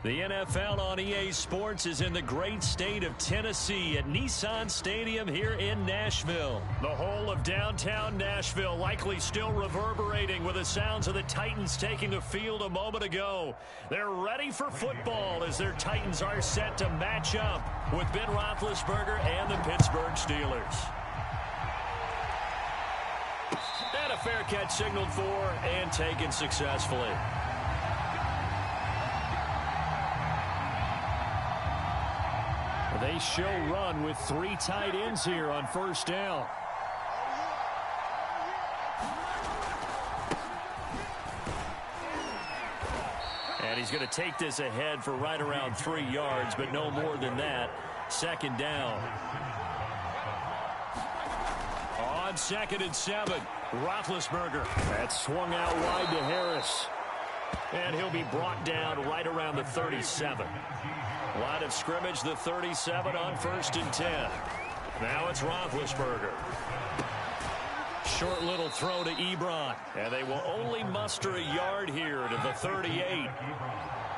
The NFL on EA Sports is in the great state of Tennessee at Nissan Stadium here in Nashville. The whole of downtown Nashville likely still reverberating with the sounds of the Titans taking the field a moment ago. They're ready for football as their Titans are set to match up with Ben Roethlisberger and the Pittsburgh Steelers. And a fair catch signaled for and taken successfully. They show run with 3 tight ends here on first down. And he's going to take this ahead for right around 3 yards, but no more than that. Second down. On 2nd and 7, Roethlisberger. That's swung out wide to Harris. And he'll be brought down right around the 37. Line of scrimmage, the 37 on 1st and 10. Now it's Roethlisberger. Short little throw to Ebron. And they will only muster a yard here to the 38.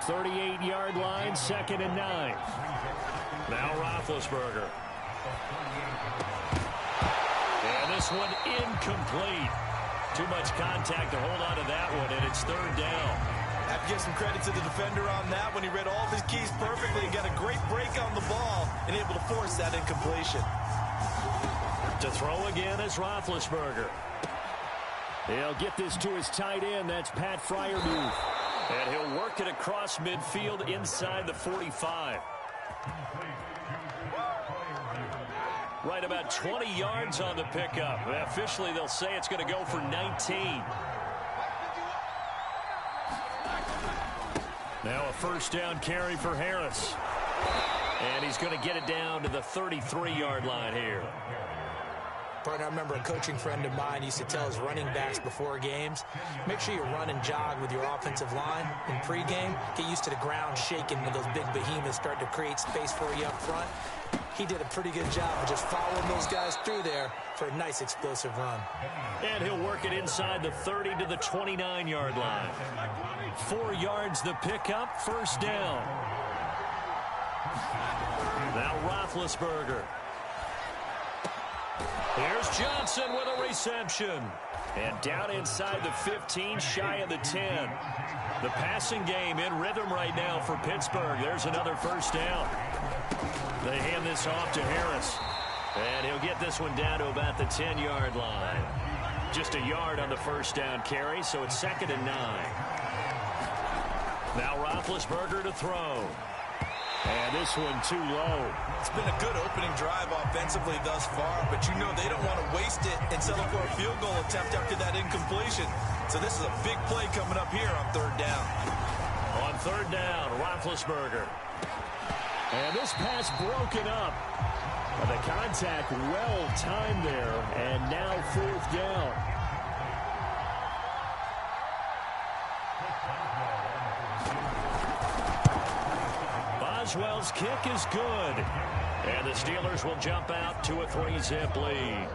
38-yard line, 2nd and 9. Now Roethlisberger. And this one incomplete. Too much contact to hold on to that one, and it's 3rd down. I have to give some credit to the defender on that when he read all of his keys perfectly and got a great break on the ball and able to force that incompletion. To throw again is Roethlisberger. He'll get this to his tight end. That's Pat Freiermuth. And he'll work it across midfield inside the 45. Right about 20 yards on the pickup. Officially, they'll say it's going to go for 19. Now a first down carry for Harris. And he's going to get it down to the 33-yard line here. Partner, I remember a coaching friend of mine used to tell his running backs before games, make sure you run and jog with your offensive line in pregame. Get used to the ground shaking when those big behemoths start to create space for you up front. He did a pretty good job of just following those guys through there for a nice explosive run. And he'll work it inside the 30 to the 29-yard line. 4 yards the pickup, first down. Now Roethlisberger. Here's Johnson with a reception. And down inside the 15, shy of the 10. The passing game in rhythm right now for Pittsburgh. There's another first down. They hand this off to Harris. And he'll get this one down to about the 10-yard line. Just a yard on the first down carry, so it's 2nd and 9. Now Roethlisberger to throw. And this one too low. It's been a good opening drive offensively thus far, but you know they don't want to waste it and settle for a field goal attempt after that incompletion. So this is a big play coming up here on 3rd down. On 3rd down, Roethlisberger. And this pass broken up. The contact well timed there, and now 4th down. Boswell's kick is good. And the Steelers will jump out to a 3-zip lead.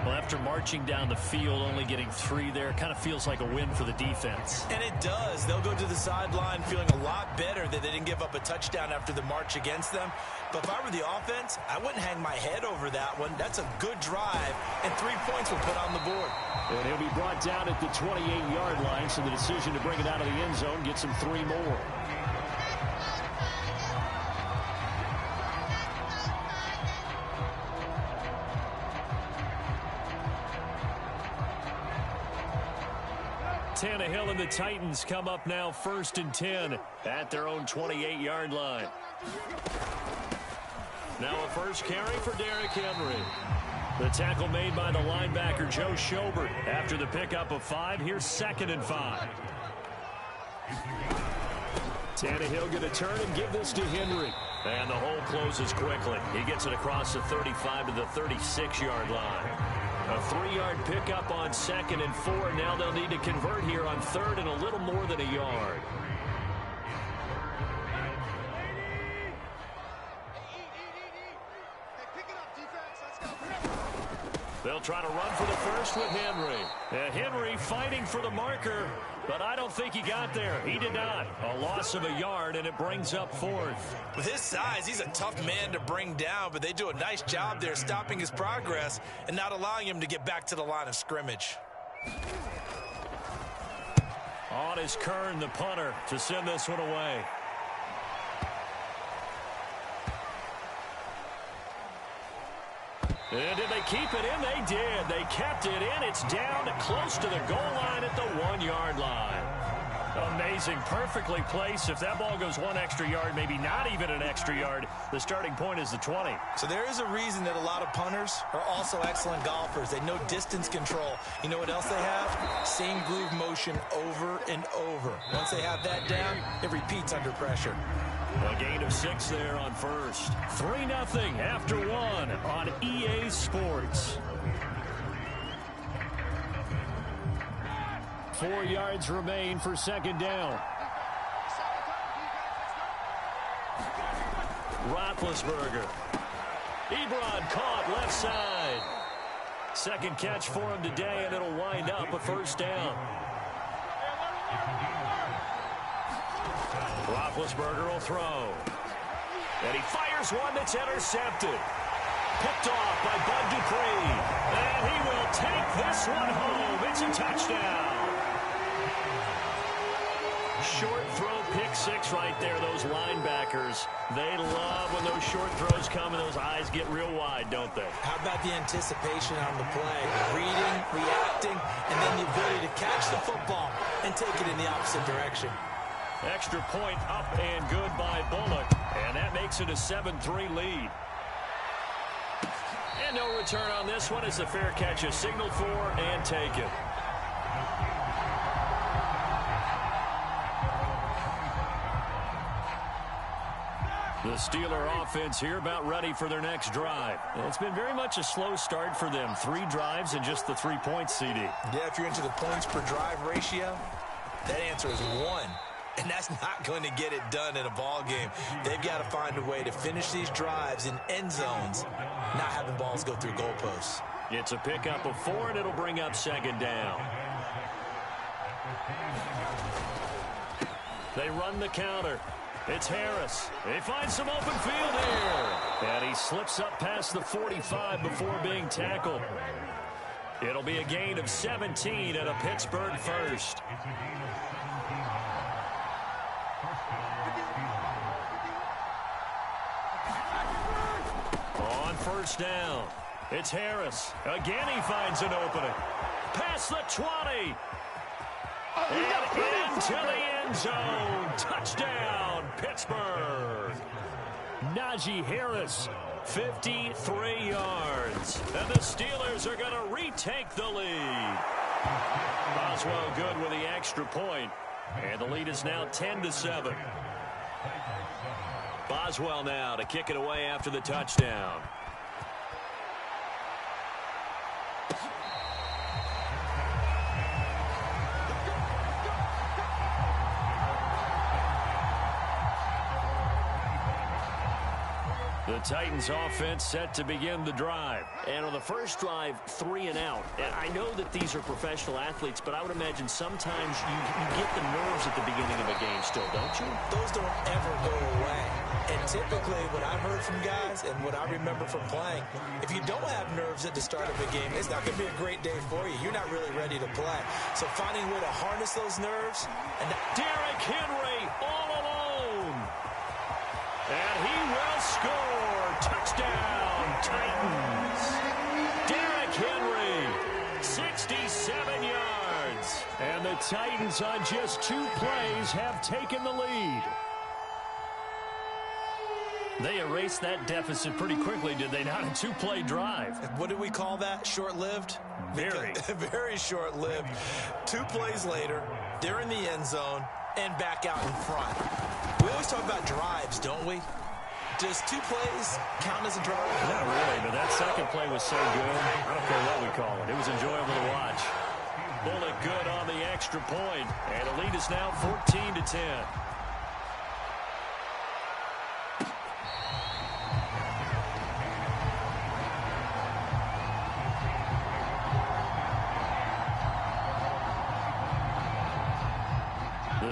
Well, after marching down the field, only getting 3 there, kind of feels like a win for the defense. And it does. They'll go to the sideline feeling a lot better that they didn't give up a touchdown after the march against them. But if I were the offense, I wouldn't hang my head over that one. That's a good drive, and 3 points were put on the board. And he'll be brought down at the 28-yard line, so the decision to bring it out of the end zone gets him 3 more. Tannehill and the Titans come up now 1st and 10 at their own 28-yard line. Now a first carry for Derrick Henry. The tackle made by the linebacker Joe Schobert after the pickup of 5. Here's 2nd and 5. Tannehill going to turn and give this to Henry. And the hole closes quickly. He gets it across the 35 to the 36-yard line. A 3-yard pickup on 2nd and 4. Now they'll need to convert here on 3rd and a little more than a yard. They'll try to run for the first with Henry. Henry fighting for the marker. But I don't think he got there. He did not. A loss of a yard, and it brings up 4th. With his size, he's a tough man to bring down, but they do a nice job there stopping his progress and not allowing him to get back to the line of scrimmage. On is Kern, the punter, to send this one away. And did they keep it in? They did. They kept it in. It's down close to the goal line at the 1-yard line. Amazing. Perfectly placed. If that ball goes 1 extra yard, maybe not even an extra yard, the starting point is the 20. So there is a reason that a lot of punters are also excellent golfers. They know distance control. You know what else they have? Same groove motion over and over. Once they have that down, it repeats under pressure. A gain of 6 there on first. 3-0 after 1 on EA Sports. 4 yards remain for second down. Roethlisberger. Ebron caught left side. Second catch for him today, and it'll wind up a first down. Roethlisberger will throw. And he fires one that's intercepted. Picked off by Bud Dupree. And he will take this one home. It's a touchdown. Short throw, pick 6 right there. Those linebackers, they love when those short throws come and those eyes get real wide, don't they? How about the anticipation on the play? Reading, reacting, and then the ability to catch the football and take it in the opposite direction. Extra point up and good by Bullock. And that makes it a 7-3 lead. And no return on this one as the fair catch is signaled for and taken. The Steeler offense here about ready for their next drive. It's been very much a slow start for them. 3 drives and just the 3 points, CD. Yeah, if you're into the points per drive ratio, that answer is 1. And that's not going to get it done in a ball game. They've got to find a way to finish these drives in end zones, not having balls go through goalposts. It's a pickup of 4, and it'll bring up second down. They run the counter. It's Harris. He finds some open field here. And he slips up past the 45 before being tackled. It'll be a gain of 17 and a Pittsburgh first. On first down, it's Harris. Again, he finds an opening. Past the 20. And into the end zone. Touchdown, Pittsburgh. Najee Harris, 53 yards. And the Steelers are going to retake the lead. Boswell good with the extra point. And the lead is now 10-7. Boswell now to kick it away after the touchdown. The Titans offense set to begin the drive. And on the first drive, 3 and out. And I know that these are professional athletes, but I would imagine sometimes you get the nerves at the beginning of a game still, don't you? Those don't ever go away. And typically what I've heard from guys and what I remember from playing, if you don't have nerves at the start of a game, it's not going to be a great day for you. You're not really ready to play. So finding a way to harness those nerves. And Derrick Henry all alone. And he will score. Touchdown, Titans. Derrick Henry, 67 yards. And the Titans on just 2 plays have taken the lead. They erased that deficit pretty quickly, did they not? A 2-play drive. What do we call that? Short-lived? Very. Very short-lived. 2 plays later, they're in the end zone and back out in front. We always talk about drives, don't we? Does 2 plays count as a drive? Not really, but that second play was so good. I don't care what we call it. It was enjoyable to watch. Bullock good on the extra point, and the lead is now 14-10.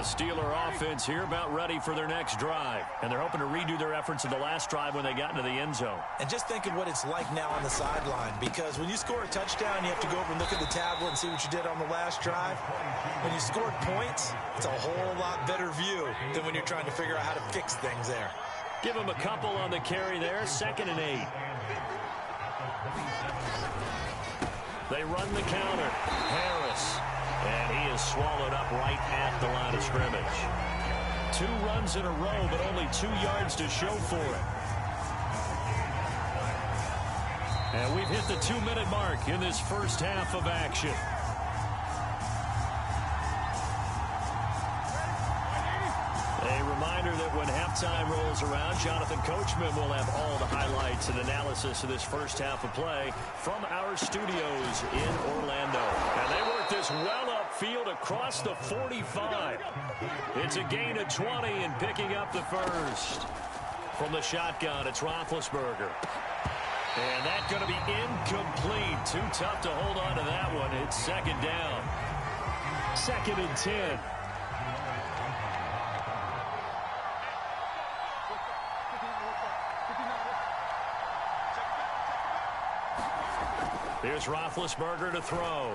Steeler offense here about ready for their next drive. And they're hoping to redo their efforts in the last drive when they got into the end zone. And just think of what it's like now on the sideline, because when you score a touchdown, you have to go over and look at the tablet and see what you did on the last drive. When you scored points, it's a whole lot better view than when you're trying to figure out how to fix things there. Give him a couple on the carry there, 2nd and 8. They run the counter. Harris. And he is swallowed up right at the line of scrimmage. 2 runs in a row, but only 2 yards to show for it. And we've hit the 2-minute mark in this first half of action. A reminder that when halftime rolls around, Jonathan Coachman will have all the highlights and analysis of this first half of play from our studios in Orlando. And they work this well upfield across the 45. It's a gain of 20 and picking up the first. From the shotgun, it's Roethlisberger. And that's going to be incomplete. Too tough to hold on to that one. It's 2nd down. 2nd and 10. Here's Roethlisberger to throw.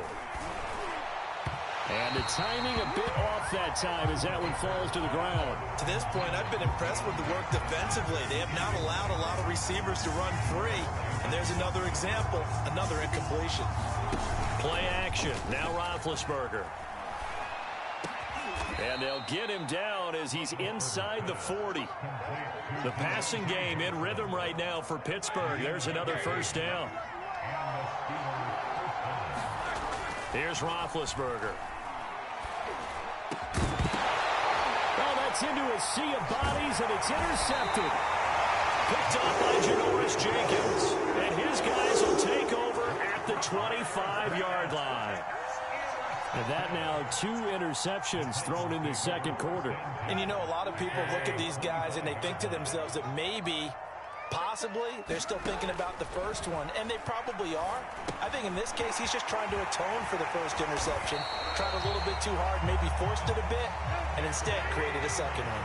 And the timing a bit off that time as that one falls to the ground. To this point, I've been impressed with the work defensively. They have not allowed a lot of receivers to run free. And there's another example, another incompletion. Play action. Now Roethlisberger. And they'll get him down as he's inside the 40. The passing game in rhythm right now for Pittsburgh. There's another first down. Here's Roethlisberger. Oh, that's into a sea of bodies, and it's intercepted. Picked up by Janoris Jenkins. And his guys will take over at the 25-yard line. And that now 2 interceptions thrown in the second quarter. And you know, a lot of people look at these guys and they think to themselves that maybe, possibly, they're still thinking about the first one. And they probably are. I think in this case, he's just trying to atone for the first interception. Tried a little bit too hard, maybe forced it a bit, and instead created a second one.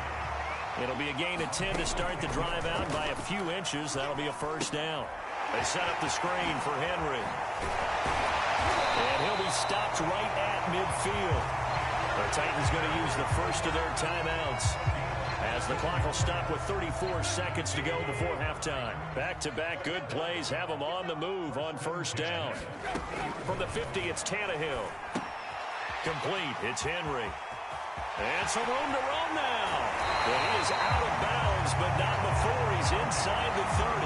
It'll be a gain of 10 to start the drive out by a few inches. That'll be a first down. They set up the screen for Henry. And he'll be stopped right at midfield. The Titans going to use the first of their timeouts, as the clock will stop with 34 seconds to go before halftime. Back-to-back good plays have them on the move on first down. From the 50, it's Tannehill. Complete. It's Henry. And some room to run now. But he is out of bounds, but not before he's inside the 30.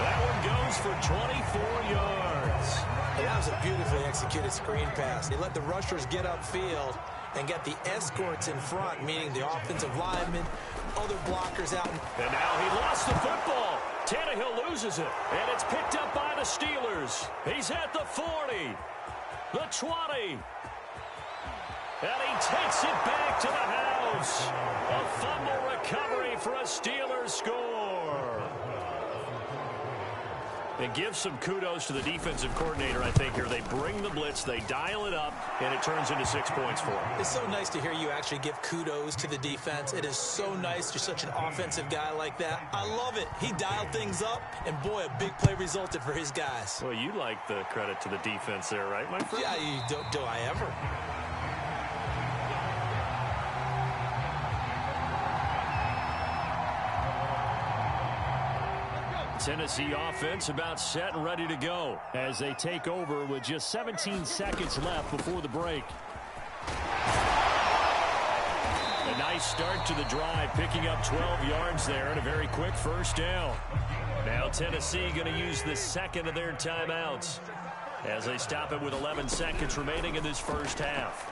That one goes for 24 yards. And that was a beautifully executed screen pass. They let the rushers get upfield and get the escorts in front, meaning the offensive linemen, other blockers out. And now he lost the football. Tannehill loses it, and it's picked up by the Steelers. He's at the 40, the 20, and he takes it back to the house. A fumble recovery for a Steelers score. And give some kudos to the defensive coordinator, I think, here. They bring the blitz, they dial it up, and it turns into 6 points for them. It's so nice to hear you actually give kudos to the defense. It is so nice. You're such an offensive guy like that. I love it. He dialed things up, and boy, a big play resulted for his guys. Well, you like the credit to the defense there, right, my friend? Yeah, do I ever? Tennessee offense about set and ready to go as they take over with just 17 seconds left before the break. A nice start to the drive, picking up 12 yards there and a very quick first down. Now Tennessee going to use the second of their timeouts as they stop it with 11 seconds remaining in this first half.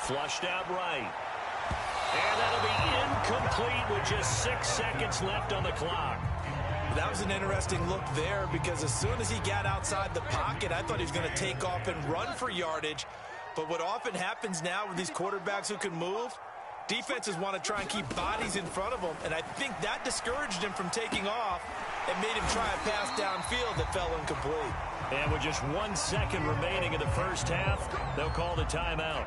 Flushed out right. And that'll be incomplete with just 6 seconds left on the clock. That was an interesting look there, because as soon as he got outside the pocket, I thought he was going to take off and run for yardage. But what often happens now with these quarterbacks who can move, defenses want to try and keep bodies in front of them, and I think that discouraged him from taking off and made him try a pass downfield that fell incomplete. And with just 1 second remaining in the first half, they'll call the timeout.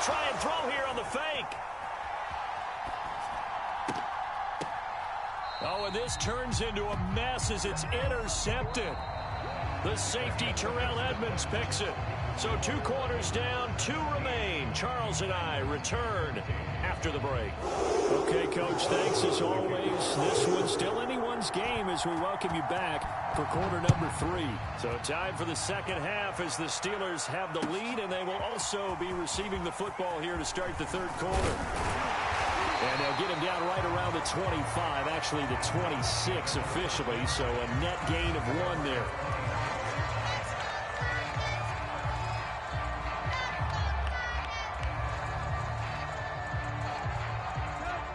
try and throw here on the fake. Oh, and this turns into a mess as it's intercepted. The safety, Terrell Edmonds, picks it. So 2 quarters down, 2 remain. Charles and I return after the break. Okay, Coach, thanks as always. This one's still anyone's game as we welcome you back for quarter number 3. So time for the second half as the Steelers have the lead, and they will also be receiving the football here to start the third quarter. And they'll get him down right around the 25, actually the 26 officially, so a net gain of 1 there.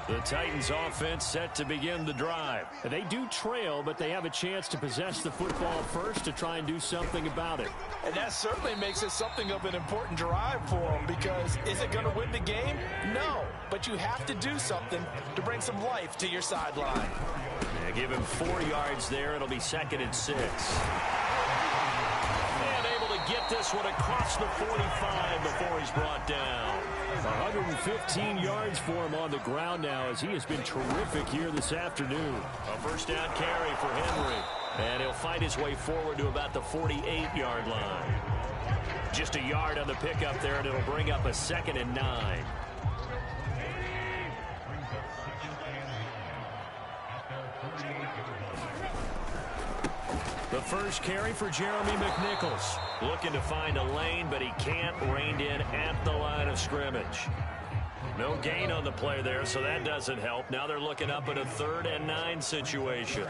The Titans offense set to begin the drive. They do trail, but they have a chance to possess the football first to try and do something about it. And that certainly makes it something of an important drive for them, because is it going to win the game? No, but you have to do something to bring some life to your sideline. Yeah, give him 4 yards there. It'll be 2nd and 6. And able to get this one across the 45 before he's brought down. 115 yards for him on the ground now as he has been terrific here this afternoon. A first down carry for Henry. And he'll fight his way forward to about the 48-yard line. Just a yard on the pickup there, and it'll bring up a 2nd and 9. The first carry for Jeremy McNichols. Looking to find a lane, but he can't. Reined in at the line of scrimmage. No gain on the play there, so that doesn't help. Now they're looking up at a 3rd and 9 situation.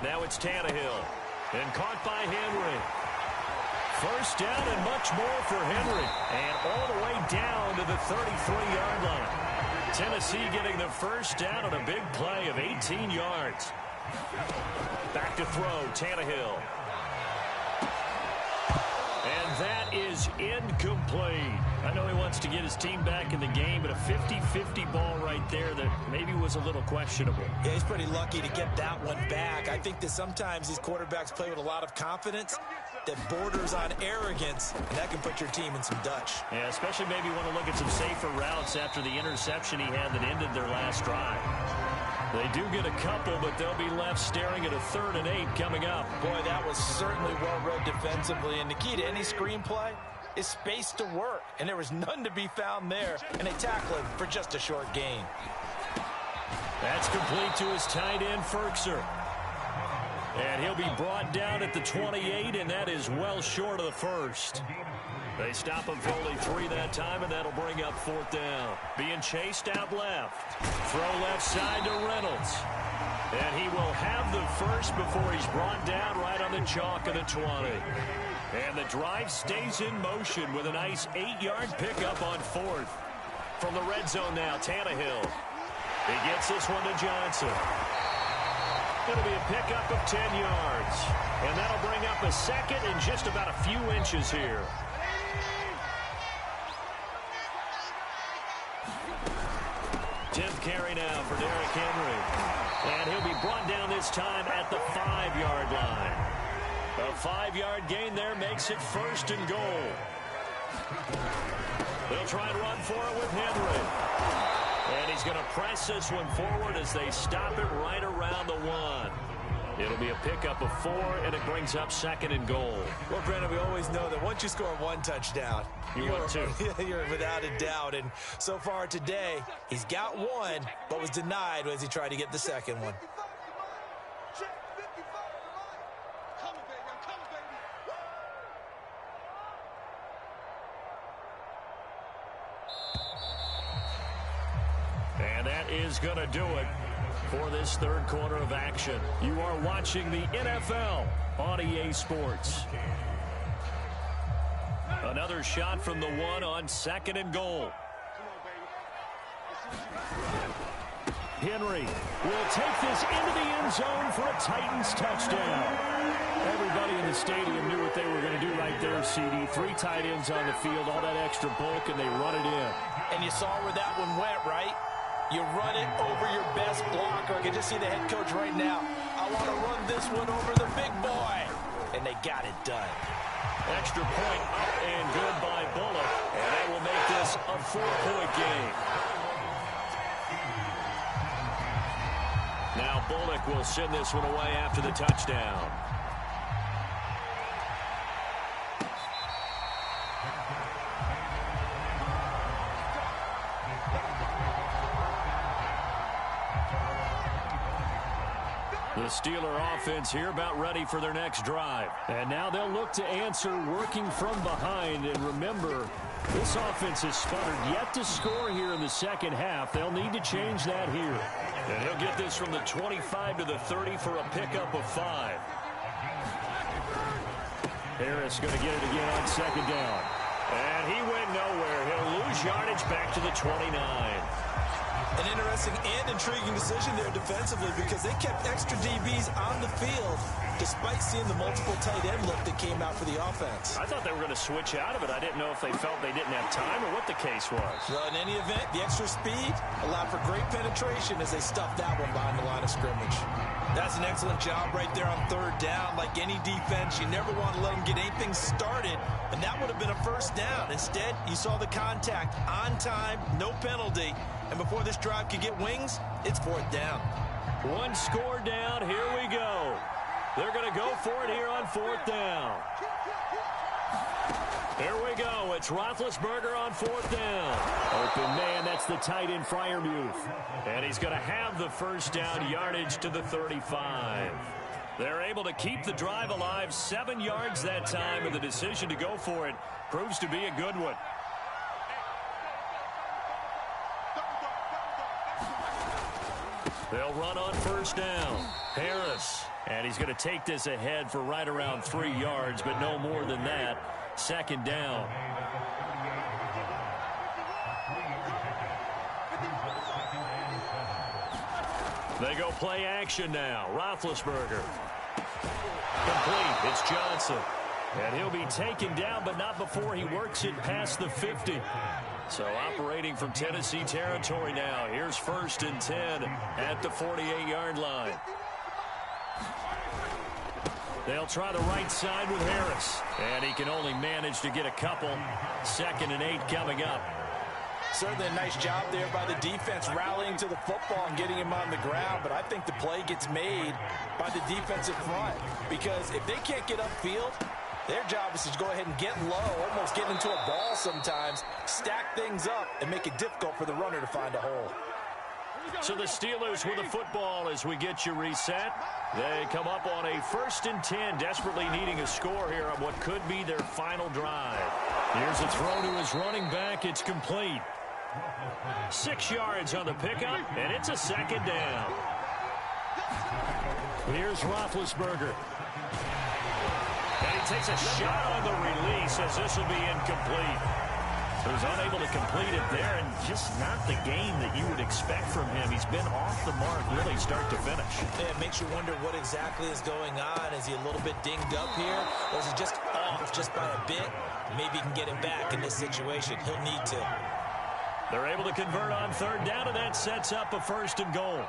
Now it's Tannehill. And caught by Henry. First down and much more for Henry. And all the way down to the 33-yard line. Tennessee getting the first down on a big play of 18 yards. Back to throw, Tannehill. And that is incomplete. I know he wants to get his team back in the game, but a 50-50 ball right there that maybe was a little questionable. Yeah, he's pretty lucky to get that one back. I think that sometimes these quarterbacks play with a lot of confidence that borders on arrogance, and that can put your team in some Dutch. Yeah, especially maybe want to look at some safer routes after the interception he had that ended their last drive. They do get a couple, but they'll be left staring at a 3rd and 8 coming up. Boy, that was certainly well-read defensively, and the key to any screenplay is space to work, and there was none to be found there, and they tackle him for just a short gain. That's complete to his tight end, Ferkser. And he'll be brought down at the 28, and that is well short of the first. They stop him for only 3 that time, and that'll bring up 4th down. Being chased out left. Throw left side to Reynolds. And he will have the first before he's brought down right on the chalk of the 20. And the drive stays in motion with a nice 8-yard pickup on 4th. From the red zone now, Tannehill. He gets this one to Johnson. It'll be a pickup of 10 yards. And that'll bring up a 2nd and just about a few inches here. 10th carry now for Derrick Henry. And he'll be brought down this time at the 5-yard line. A 5-yard gain there makes it 1st and goal. They'll try and run for it with Henry. And he's going to press this one forward as they stop it right around the 1. It'll be a pickup of 4, and it brings up 2nd and goal. Well, Brandon, we always know that once you score 1 touchdown, you want 2. You're without a doubt. And so far today, he's got 1, but was denied as he tried to get the 2nd one. And that is going to do it for this third quarter of action. You are watching the NFL on EA Sports. Another shot from the 1 on 2nd and goal. Henry will take this into the end zone for a Titans touchdown. Everybody in the stadium knew what they were going to do right there, CD. 3 tight ends on the field, all that extra bulk, and they run it in. And you saw where that one went, right? You run it over your best blocker. I can just see the head coach right now. I want to run this one over the big boy. And they got it done. Extra point up and good by Bullock. And that will make a 4-point game. Now Bullock will send this one away after the touchdown. The Steeler offense here about ready for their next drive. And now they'll look to answer working from behind. And remember, this offense has sputtered yet to score here in the second half. They'll need to change that here. And he'll get this from the 25 to the 30 for a pickup of 5. Harris going to get it again on second down. And he went nowhere. He'll lose yardage back to the 29. An interesting and intriguing decision there defensively because they kept extra DBs on the field despite seeing the multiple tight end look that came out for the offense. I thought they were going to switch out of it. I didn't know if they felt they didn't have time or what the case was. Well, in any event, the extra speed allowed for great penetration as they stuffed that one behind the line of scrimmage. That's an excellent job right there on third down. Like any defense, you never want to let them get anything started, and that would have been a first down. Instead, you saw the contact on time, no penalty, and before this drive could get wings, it's fourth down. One score down. Here we go. They're going to go for it here on fourth down. Here we go. It's Roethlisberger on fourth down. Open man, that's the tight end Freiermuth. And he's going to have the first down, yardage to the 35. They're able to keep the drive alive, 7 yards that time, and the decision to go for it proves to be a good one. They'll run on first down. Harris. And he's going to take this ahead for right around 3 yards, but no more than that. Second down. They go play action now. Roethlisberger. Complete. It's Johnson. And he'll be taken down, but not before he works it past the 50. So operating from Tennessee territory now. Here's 1st and 10 at the 48-yard line. They'll try the right side with Harris. And he can only manage to get a couple. 2nd and 8 coming up. Certainly a nice job there by the defense rallying to the football and getting him on the ground. But I think the play gets made by the defensive front. Because if they can't get upfield, their job is to go ahead and get low, almost get into a ball sometimes, stack things up, and make it difficult for the runner to find a hole. So the Steelers with the football as we get you reset. They come up on a 1st and 10, desperately needing a score here on what could be their final drive. Here's a throw to his running back. It's complete. 6 yards on the pickup, and it's a 2nd down. Here's Roethlisberger. And he takes a shot on the release as this will be incomplete. He was unable to complete it there, and just not the game that you would expect from him. He's been off the mark really start to finish. Yeah, it makes you wonder what exactly is going on. Is he a little bit dinged up here, or is he just off just by a bit? Maybe he can get it back in this situation. He'll need to. They're able to convert on third down, and that sets up a 1st and goal.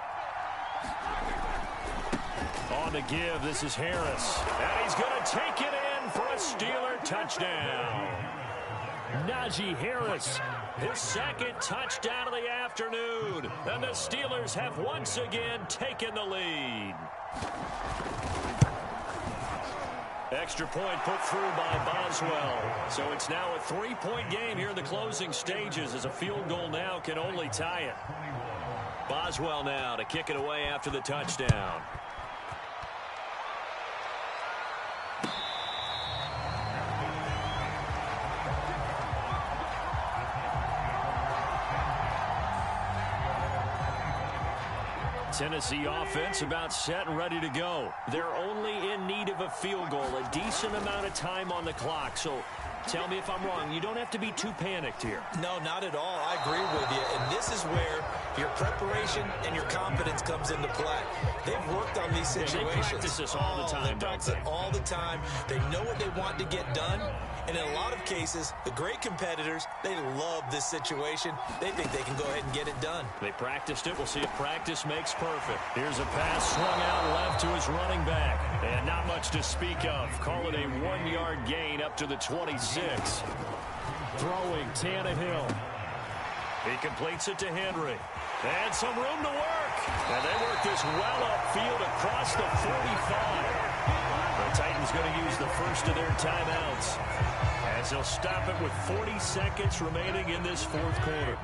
On the give, this is Harris. And he's going to take it in for a Steeler touchdown. Najee Harris, his 2nd touchdown of the afternoon. And the Steelers have once again taken the lead. Extra point put through by Boswell. So it's now a 3-point game here in the closing stages as a field goal now can only tie it. Boswell now to kick it away after the touchdown. Tennessee offense about set and ready to go. They're only in need of a field goal, a decent amount of time on the clock. So tell me if I'm wrong. You don't have to be too panicked here. No, not at all. I agree with you. And this is where your preparation and your confidence comes into play. They've worked on these situations. They practice this all the time, They practice it all the time. They know what they want to get done. And in a lot of cases, the great competitors, they love this situation. They think they can go ahead and get it done. They practiced it. We'll see if practice makes perfect. Here's a pass swung out left to his running back. And not much to speak of. Call it a 1-yard gain up to the 26. Throwing Tannehill. He completes it to Henry. And some room to work. And they work this well upfield across the 45. The Titans going to use the first of their timeouts, as they'll stop it with 40 seconds remaining in this fourth quarter.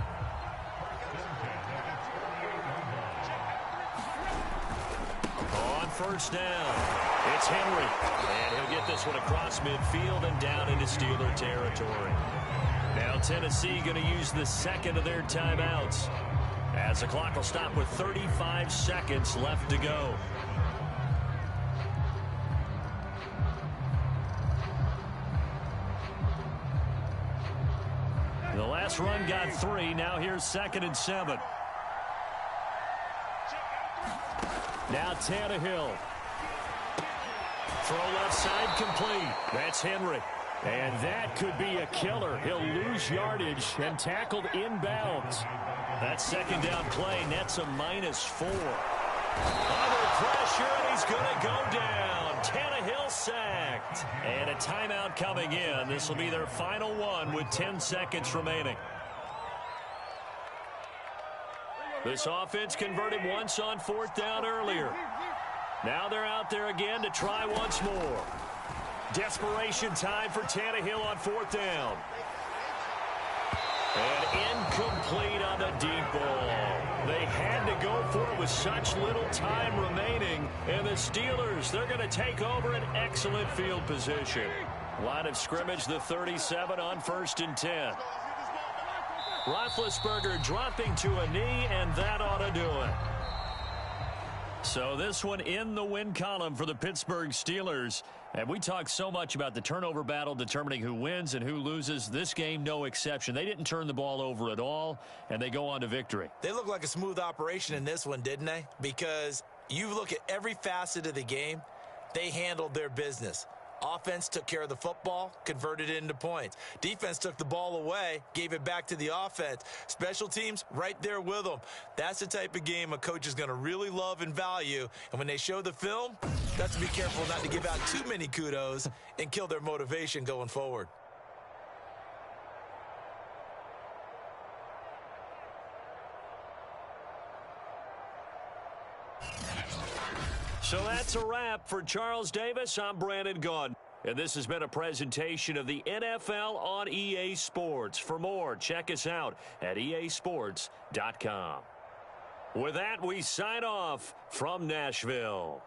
On first down, it's Henry. And he'll get this one across midfield and down into Steeler territory. Now Tennessee going to use the second of their timeouts, as the clock will stop with 35 seconds left to go. The last run got 3. Now here's 2nd and 7. Now Tannehill. Throw left side complete. That's Henry. And that could be a killer. He'll lose yardage and tackled inbounds. That second down play nets a -4. Under pressure, and he's going to go down. Tannehill sacked. And a timeout coming in. This will be their final one with 10 seconds remaining. This offense converted once on 4th down earlier. Now they're out there again to try once more. Desperation time for Tannehill on 4th down. And incomplete on the deep ball. They had to go for it with such little time remaining. And the Steelers, they're going to take over an excellent field position. Line of scrimmage, the 37 on 1st and 10. Roethlisberger dropping to a knee, and that ought to do it. So this one in the win column for the Pittsburgh Steelers. And we talk so much about the turnover battle determining who wins and who loses. This game, no exception. They didn't turn the ball over at all, and they go on to victory. They look like a smooth operation in this one, didn't they? Because you look at every facet of the game, they handled their business. Offense took care of the football, converted it into points. Defense took the ball away, gave it back to the offense. Special teams, right there with them. That's the type of game a coach is going to really love and value. And when they show the film, that's to be careful not to give out too many kudos and kill their motivation going forward. So that's a wrap. For Charles Davis, I'm Brandon Gaudin. And this has been a presentation of the NFL on EA Sports. For more, check us out at easports.com. With that, we sign off from Nashville.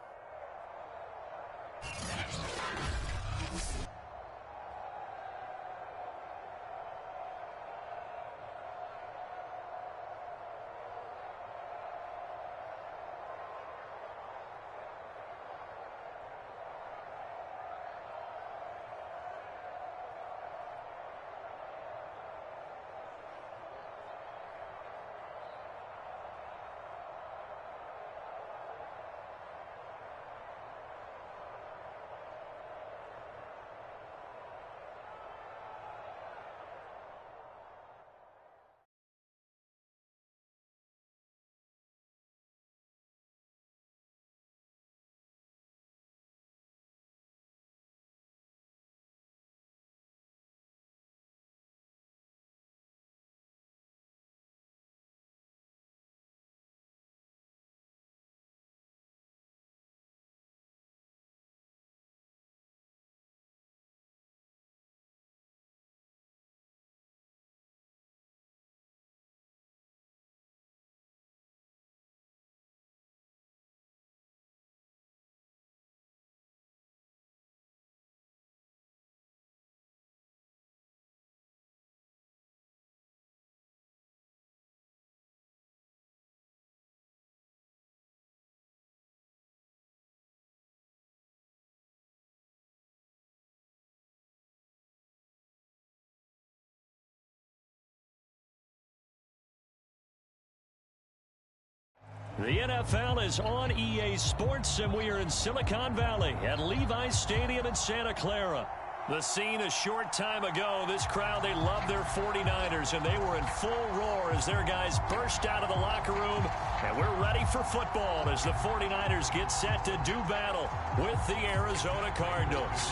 The NFL is on EA Sports, and we are in Silicon Valley at Levi's Stadium in Santa Clara. The scene a short time ago, this crowd, they love their 49ers, and they were in full roar as their guys burst out of the locker room. And we're ready for football as the 49ers get set to do battle with the Arizona Cardinals.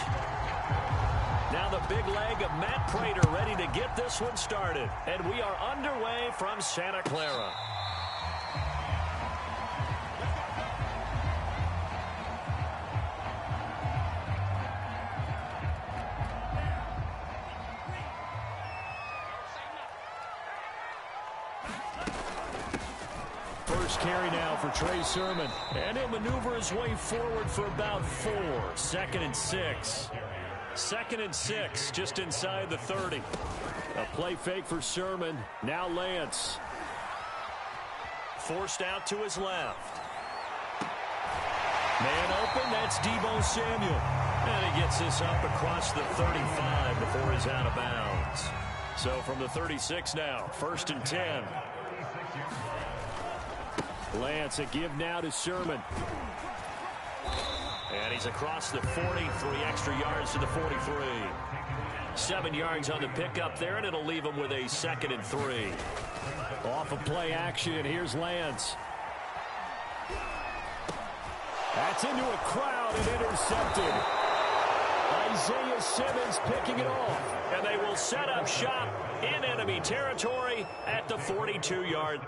Now the big leg of Matt Prater ready to get this one started. And we are underway from Santa Clara. First carry now for Trey Sermon. And he'll maneuver his way forward for about 4. 2nd and 6. 2nd and 6, just inside the 30. A play fake for Sermon. Now Lance. Forced out to his left. Man open, that's Deebo Samuel. And he gets this up across the 35 before he's out of bounds. So from the 36 now, 1st and 10. Lance, a give now to Sermon. And he's across the 40, 3 extra yards to the 43. 7 yards on the pickup there, and it'll leave him with a 2nd and 3. Off of play action, here's Lance. That's into a crowd and intercepted. Isaiah Simmons picking it off. And they will set up shop in enemy territory at the 42-yard.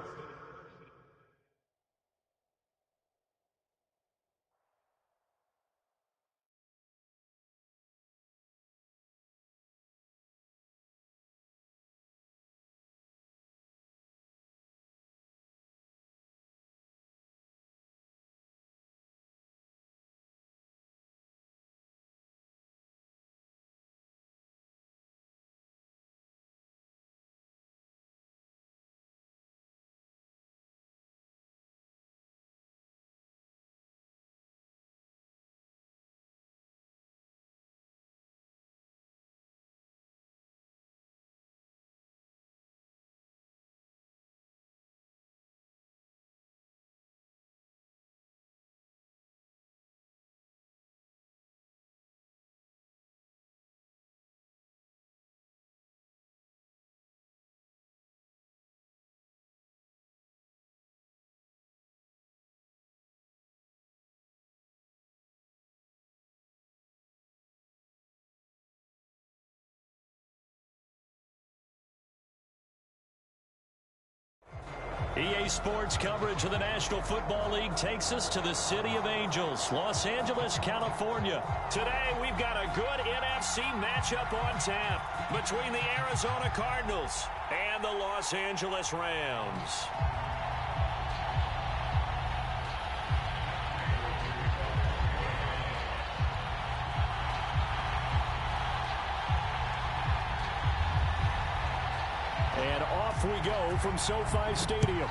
EA Sports coverage of the National Football League takes us to the City of Angels, Los Angeles, California. Today, we've got a good NFC matchup on tap between the Arizona Cardinals and the Los Angeles Rams. And off we go from SoFi Stadium.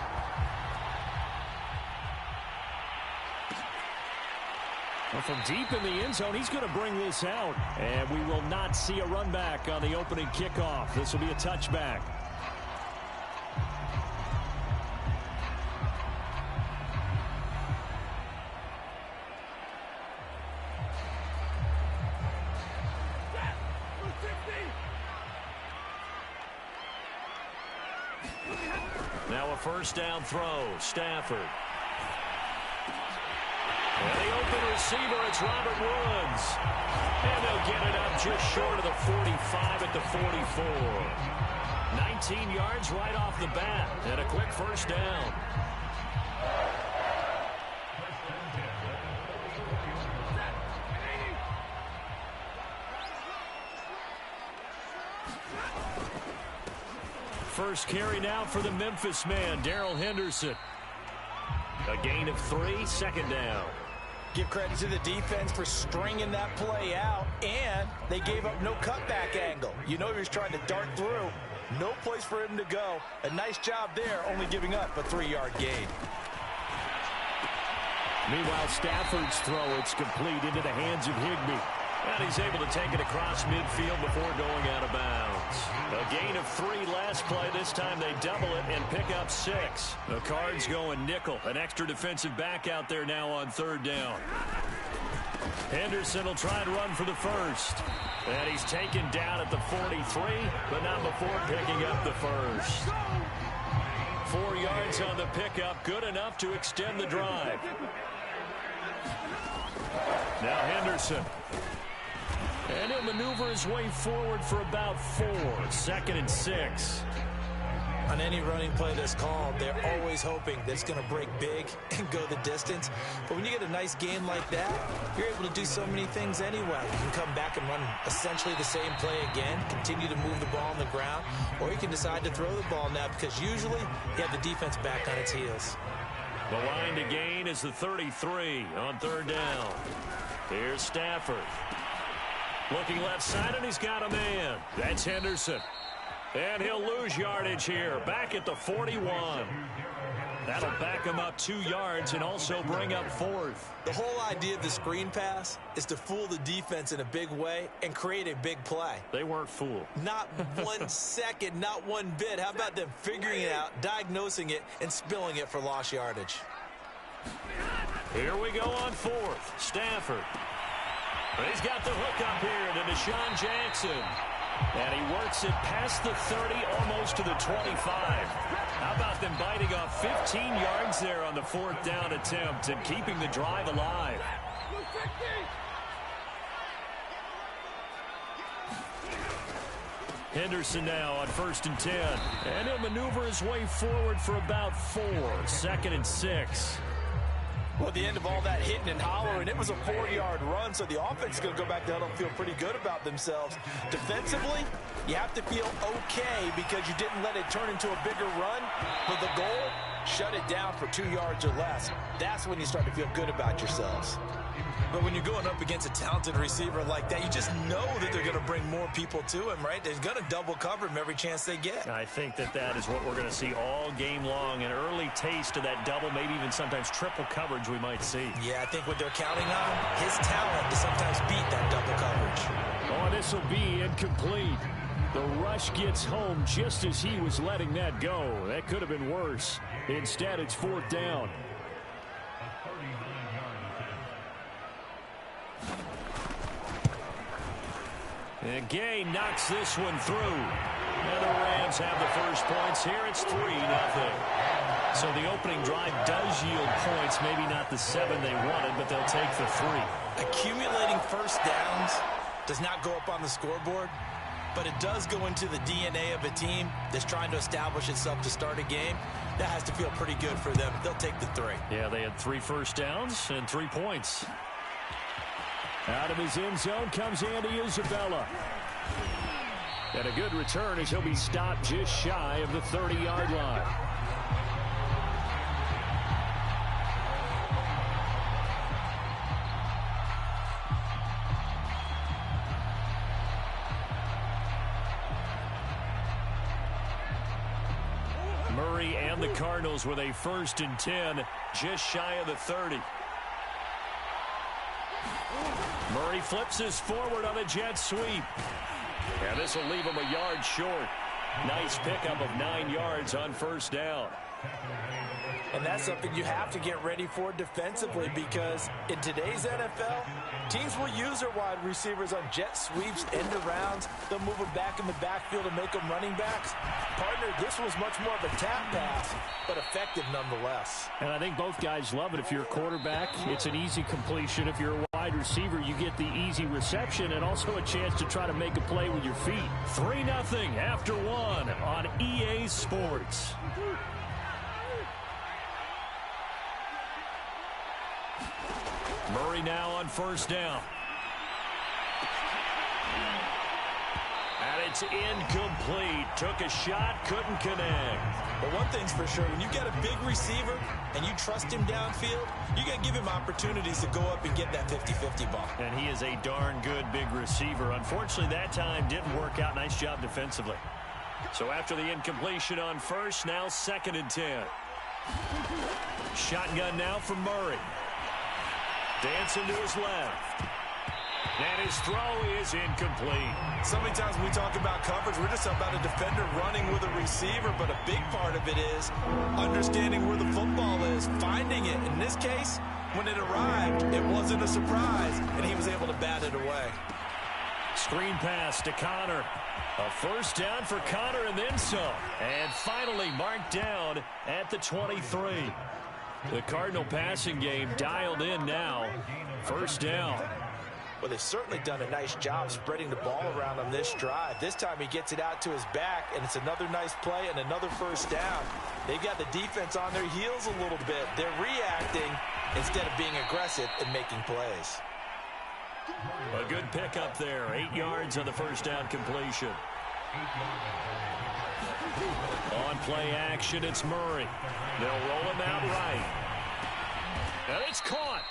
Well, from deep in the end zone, he's going to bring this out. And we will not see a run back on the opening kickoff. This will be a touchback. Now a first down throw, Stafford. And the open receiver, it's Robert Woods. And they'll get it up just short of the 45 at the 44. 19 yards right off the bat, and a quick first down. First carry now for the Memphis man, Darrell Henderson. A gain of 3, 2nd down. Give credit to the defense for stringing that play out, and they gave up no cutback angle. You know he was trying to dart through. No place for him to go. A nice job there, only giving up a 3-yard gain. Meanwhile, Stafford's throw, it's complete into the hands of Higbee. And he's able to take it across midfield before going out of bounds. A gain of 3 last play. This time they double it and pick up 6. The Cards going nickel. An extra defensive back out there now on 3rd down. Henderson will try and run for the first. And he's taken down at the 43, but not before picking up the first. 4 yards on the pickup, good enough to extend the drive. Now Henderson. And he'll maneuver his way forward for about 4. 2nd and 6. On any running play that's called, they're always hoping that it's going to break big and go the distance. But when you get a nice game like that, you're able to do so many things anyway. You can come back and run essentially the same play again, continue to move the ball on the ground, or you can decide to throw the ball now because usually you have the defense back on its heels. The line to gain is the 33 on 3rd down. Here's Stafford. Looking left side, and he's got a man. That's Henderson. And he'll lose yardage here, back at the 41. That'll back him up 2 yards and also bring up 4th. The whole idea of the screen pass is to fool the defense in a big way and create a big play. They weren't fooled. Not 1 second, not one bit. How about them figuring it out, diagnosing it, and spilling it for lost yardage? Here we go on 4th. Stafford. He's got the hook up here to Deshaun Jackson. And he works it past the 30, almost to the 25. How about them biting off 15 yards there on the 4th down attempt and keeping the drive alive? Henderson now on 1st and 10. And he'll maneuver his way forward for about 4. 2nd and 6. Well, at the end of all that hitting and hollering, it was a 4-yard run, so the offense is going to go back down and feel pretty good about themselves. Defensively, you have to feel okay because you didn't let it turn into a bigger run. But the goal, shut it down for 2 yards or less. That's when you start to feel good about yourselves. But when you're going up against a talented receiver like that, you just know that they're going to bring more people to him, right? They're going to double cover him every chance they get. I think that is what we're going to see all game long. An early taste of that double, maybe even sometimes triple coverage we might see. Yeah, I think what they're counting on, his talent to sometimes beat that double coverage. Oh, this will be incomplete. The rush gets home just as he was letting that go. That could have been worse. Instead, it's 4th down. And Gay knocks this one through. And the Rams have the first points here. It's 3-0. So the opening drive does yield points. Maybe not the 7 they wanted, but they'll take the 3. Accumulating first downs does not go up on the scoreboard, but it does go into the DNA of a team that's trying to establish itself to start a game. That has to feel pretty good for them. They'll take the 3. Yeah, they had 3 first downs and 3 points. Out of his end zone comes Andy Isabella. And a good return as he'll be stopped just shy of the 30-yard line. Murray and the Cardinals with a 1st and 10, just shy of the 30. Murray flips this forward on a jet sweep. And this will leave him a yard short. Nice pickup of 9 yards on 1st down. And that's something you have to get ready for defensively because in today's NFL, teams will use their wide receivers on jet sweeps, end arounds. They'll move them back in the backfield and make them running backs. Partner, this was much more of a tap pass, but effective nonetheless. And I think both guys love it. If you're a quarterback, it's an easy completion. If you're a wide receiver, you get the easy reception and also a chance to try to make a play with your feet. 3-0 after 1 on EA Sports. Murray now on 1st down. And it's incomplete. Took a shot, couldn't connect. But one thing's for sure, when you get a big receiver and you trust him downfield, you got to give him opportunities to go up and get that 50-50 ball. And he is a darn good big receiver. Unfortunately, that time didn't work out. Nice job defensively. So after the incompletion on 1st, now 2nd and 10. Shotgun now for Murray. Dancing to his left. And his throw is incomplete. So many times when we talk about coverage, we're just about a defender running with a receiver, but a big part of it is understanding where the football is, finding it. In this case, when it arrived, it wasn't a surprise, and he was able to bat it away. Screen pass to Connor. A 1st down for Connor and then some. And finally marked down at the 23. The Cardinal passing game dialed in now. 1st down. Well, they've certainly done a nice job spreading the ball around on this drive. This time he gets it out to his back, and it's another nice play and another first down. They've got the defense on their heels a little bit. They're reacting instead of being aggressive and making plays. A good pickup there. 8 yards on the first down completion. On play action, it's Murray. They'll roll him out right. And it's caught.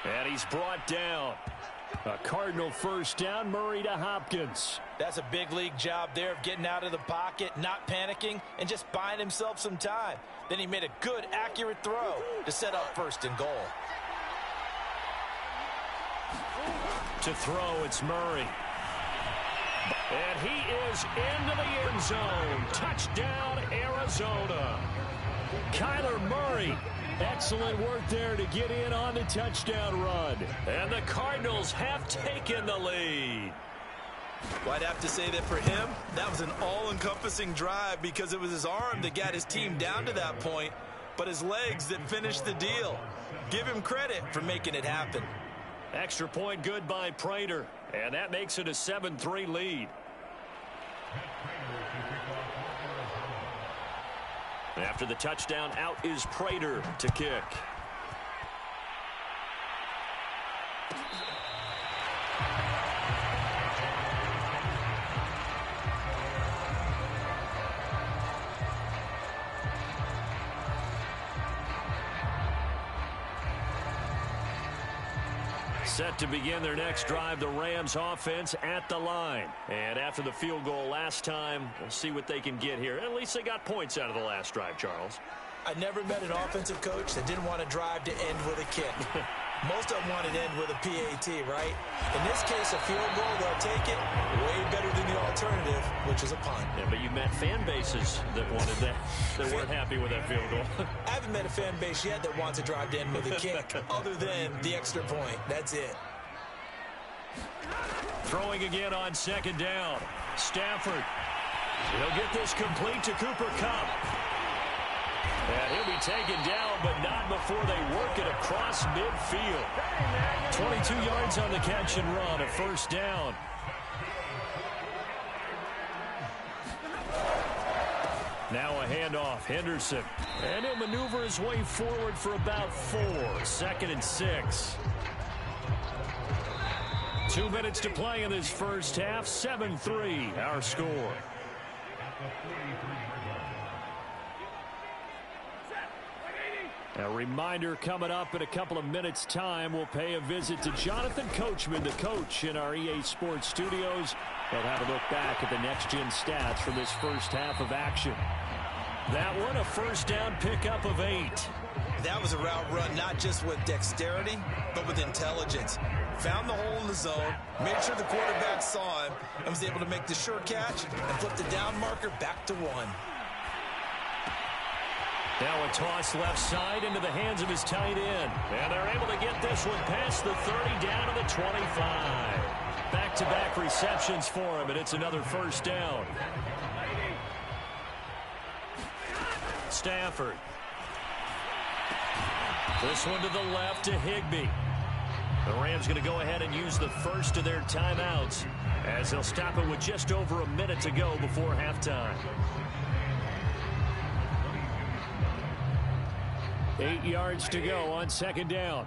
And he's brought down. A Cardinal first down, Murray to Hopkins. That's a big league job there of getting out of the pocket, not panicking, and just buying himself some time. Then he made a good, accurate throw to set up first and goal. To throw, it's Murray. And he is into the end zone. Touchdown, Arizona. Kyler Murray. Excellent work there to get in on the touchdown run. And the Cardinals have taken the lead. Well, I'd have to say that for him, that was an all-encompassing drive because it was his arm that got his team down to that point, but his legs that finished the deal. Give him credit for making it happen. Extra point good by Prater. And that makes it a 7-3 lead. After the touchdown, out is Prater to kick. Set to begin their next drive, the Rams offense at the line. And after the field goal last time, we'll see what they can get here. At least they got points out of the last drive, Charles. I never met an offensive coach that didn't want to drive to end with a kick. Most of them want to end with a PAT, right? In this case, a field goal, they'll take it way better than the alternative, which is a punt. Yeah, but you met fan bases that wanted that, that weren't happy with that field goal. I haven't met a fan base yet that wants to drive to end with a kick, other than the extra point. That's it. Throwing again on second down. Stafford. He'll get this complete to Cooper Kupp. And he'll be taken down, but not before they work it across midfield. 22 yards on the catch and run, a first down. Now a handoff, Henderson. And he'll maneuver his way forward for about 4. 2nd and 6. 2 minutes to play in this first half. 7-3, our score. A reminder coming up in a couple of minutes' time. We'll pay a visit to Jonathan Coachman, the coach in our EA Sports studios. They'll have a look back at the next-gen stats from this first half of action. That one, a first down pickup of 8. That was a route run not just with dexterity, but with intelligence. Found the hole in the zone, made sure the quarterback saw him, and was able to make the sure catch and flip the down marker back to 1. Now a toss left side into the hands of his tight end. And they're able to get this one past the 30 down to the 25. Back-to-back receptions for him, and it's another first down. Stafford. This one to the left to Higbee. The Rams going to go ahead and use the first of their timeouts as they'll stop it with just over a minute to go before halftime. 8 yards to go on second down.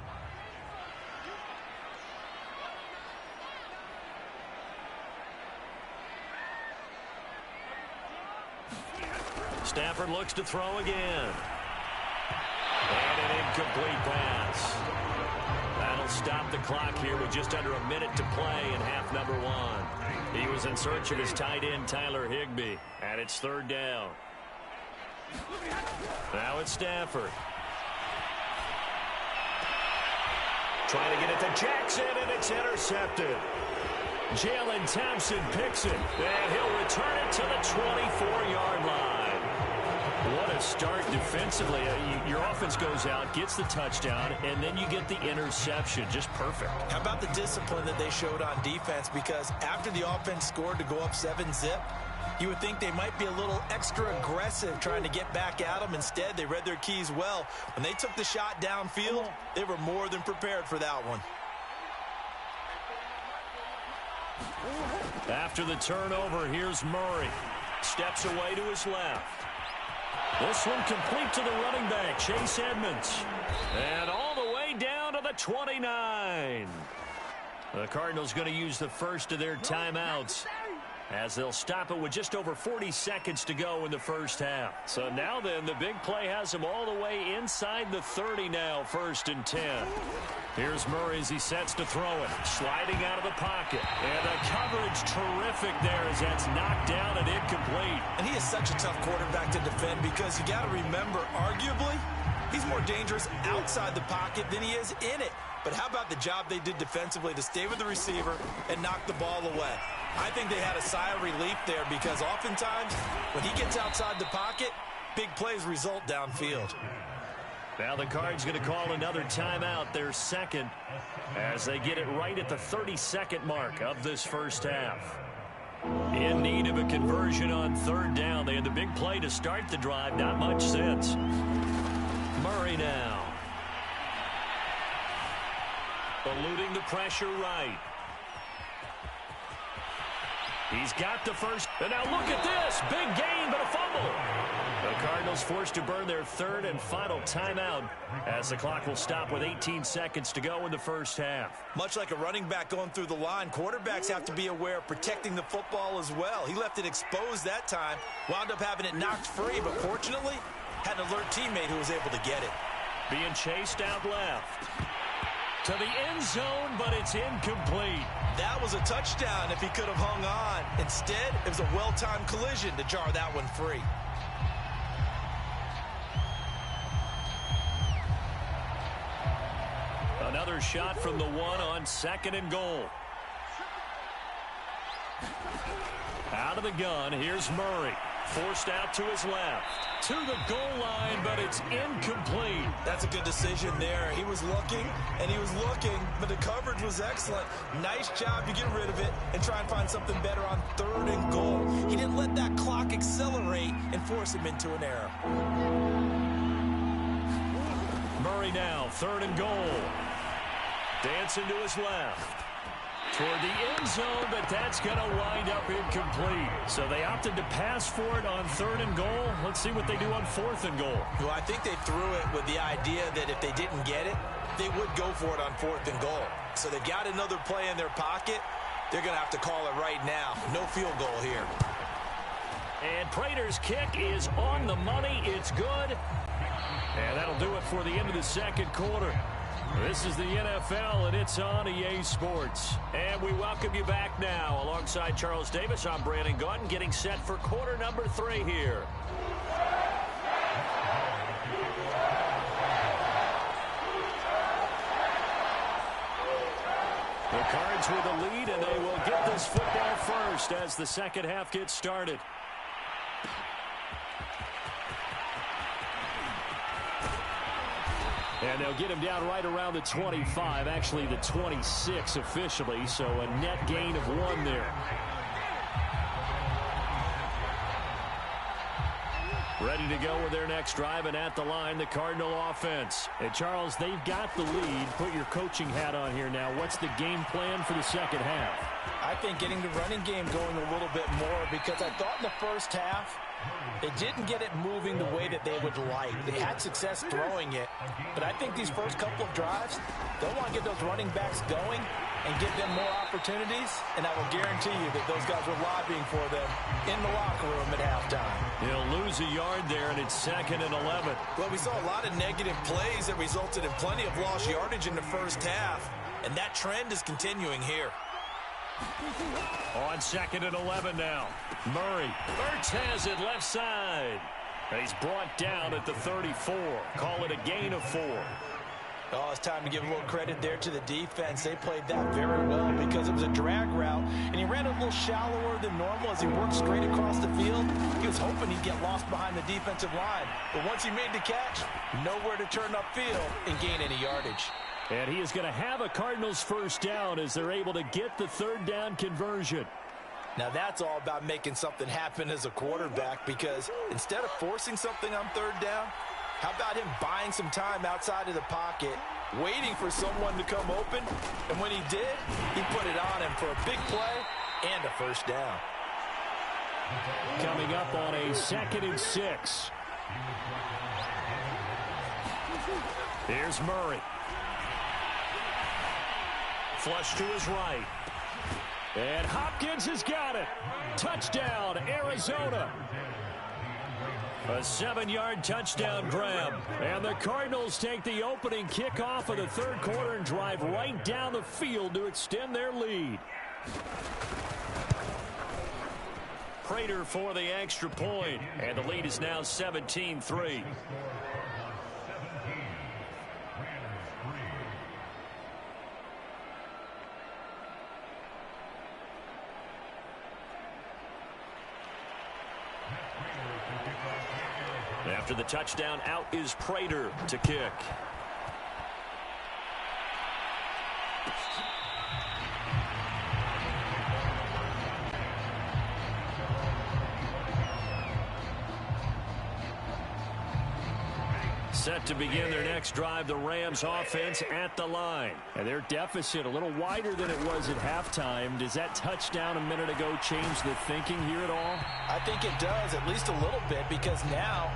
Stafford looks to throw again. And an incomplete pass. That'll stop the clock here with just under a minute to play in half number 1. He was in search of his tight end, Tyler Higbee. And it's third down. Now it's Stafford. Trying to get it to Jackson, and it's intercepted. Jalen Thompson picks it, and he'll return it to the 24-yard line. What a start defensively. Your offense goes out, gets the touchdown, and then you get the interception. Just perfect. How about the discipline that they showed on defense? Because after the offense scored to go up 7-zip, you would think they might be a little extra aggressive trying to get back at them. Instead, they read their keys well. When they took the shot downfield, they were more than prepared for that one. After the turnover, here's Murray. Steps away to his left. This one complete to the running back, Chase Edmonds. And all the way down to the 29. The Cardinals going to use the first of their timeouts, as they'll stop it with just over 40 seconds to go in the first half. So now then, the big play has him all the way inside the 30 now, 1st and 10. Here's Murray as he sets to throw it. Sliding out of the pocket. And the coverage terrific there as that's knocked down and incomplete. And he is such a tough quarterback to defend because you got to remember, arguably, he's more dangerous outside the pocket than he is in it. But how about the job they did defensively to stay with the receiver and knock the ball away? I think they had a sigh of relief there because oftentimes when he gets outside the pocket, big plays result downfield. Now the Cards going to call another timeout, their second, as they get it right at the 32nd mark of this first half. In need of a conversion on 3rd down. They had the big play to start the drive. Not much sense. Murray now. Eluding the pressure right. He's got the first. And now look at this. Big gain, but a fumble. The Cardinals forced to burn their 3rd and final timeout as the clock will stop with 18 seconds to go in the first half. Much like a running back going through the line, quarterbacks have to be aware of protecting the football as well. He left it exposed that time, wound up having it knocked free, but fortunately had an alert teammate who was able to get it. Being chased out left. To the end zone, but it's incomplete. That was a touchdown if he could have hung on. Instead, it was a well-timed collision to jar that one free. Another shot from the 1 on 2nd and goal. Out of the gun, here's Murray. Forced out to his left. To the goal line, but it's incomplete. That's a good decision there. He was looking, and he was looking, but the coverage was excellent. Nice job to get rid of it and try and find something better on 3rd and goal. He didn't let that clock accelerate and force him into an error. Murray now, 3rd and goal. Dancing to his left. Toward the end zone, but that's going to wind up incomplete. So they opted to pass for it on 3rd and goal. Let's see what they do on 4th and goal. Well, I think they threw it with the idea that if they didn't get it, they would go for it on 4th and goal. So they've got another play in their pocket. They're going to have to call it right now. No field goal here. And Prater's kick is on the money. It's good. And that'll do it for the end of the 2nd quarter. This is the NFL, and it's on EA Sports. And we welcome you back now. Alongside Charles Davis, I'm Brandon Gaudin, getting set for quarter number 3 here. The Cards with the lead, and they will get this football first as the second half gets started. And they'll get him down right around the 25, actually the 26 officially, so a net gain of 1 there. Ready to go with their next drive, and at the line, the Cardinal offense. And Charles, they've got the lead. Put your coaching hat on here now. What's the game plan for the second half? I think getting the running game going a little bit more, because I thought in the first half, they didn't get it moving the way that they would like. They had success throwing it, but I think these first couple of drives, they'll want to get those running backs going and give them more opportunities, and I will guarantee you that those guys were lobbying for them in the locker room at halftime. He'll lose a yard there, and it's 2nd and 11. Well, we saw a lot of negative plays that resulted in plenty of lost yardage in the first half, and that trend is continuing here. On 2nd and 11 now. Murray. Ertz has it left side. And he's brought down at the 34. Call it a gain of 4. Oh, it's time to give a little credit there to the defense. They played that very well because it was a drag route, and he ran a little shallower than normal as he worked straight across the field. He was hoping he'd get lost behind the defensive line. But once he made the catch, nowhere to turn upfield and gain any yardage. And he is going to have a Cardinals first down as they're able to get the 3rd down conversion. Now that's all about making something happen as a quarterback, because instead of forcing something on 3rd down, How about him buying some time outside of the pocket, waiting for someone to come open, and when he did, he put it on him for a big play and a first down. Coming up on a 2nd and 6. Here's Murray. Flush to his right. And Hopkins has got it. Touchdown, Arizona. A 7-yard touchdown grab. And the Cardinals take the opening kickoff of the 3rd quarter and drive right down the field to extend their lead. Prater for the extra point. And the lead is now 17-3. After the touchdown, out is Prater to kick. Set to begin their next drive, the Rams offense at the line. And their deficit a little wider than it was at halftime. Does that touchdown a minute ago change the thinking here at all? I think it does, at least a little bit, because now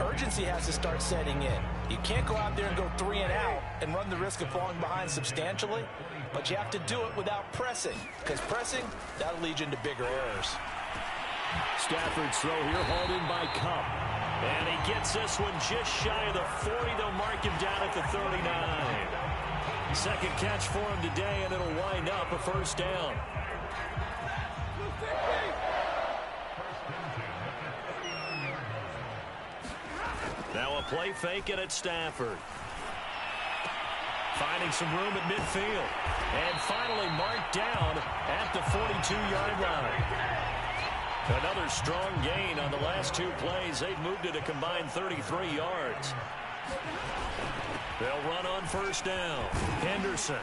urgency has to start setting in. You can't go out there and go 3 and out and run the risk of falling behind substantially, but you have to do it without pressing, because pressing, that'll lead you into bigger errors. Stafford's throw here hauled in by Cup. And he gets this one just shy of the 40. They'll mark him down at the 39. Second catch for him today, and it'll wind up a first down. Now a play fake it at Stafford. Finding some room at midfield. And finally marked down at the 42-yard line. Another strong gain on the last 2 plays. They've moved it a combined 33 yards. They'll run on first down. Henderson.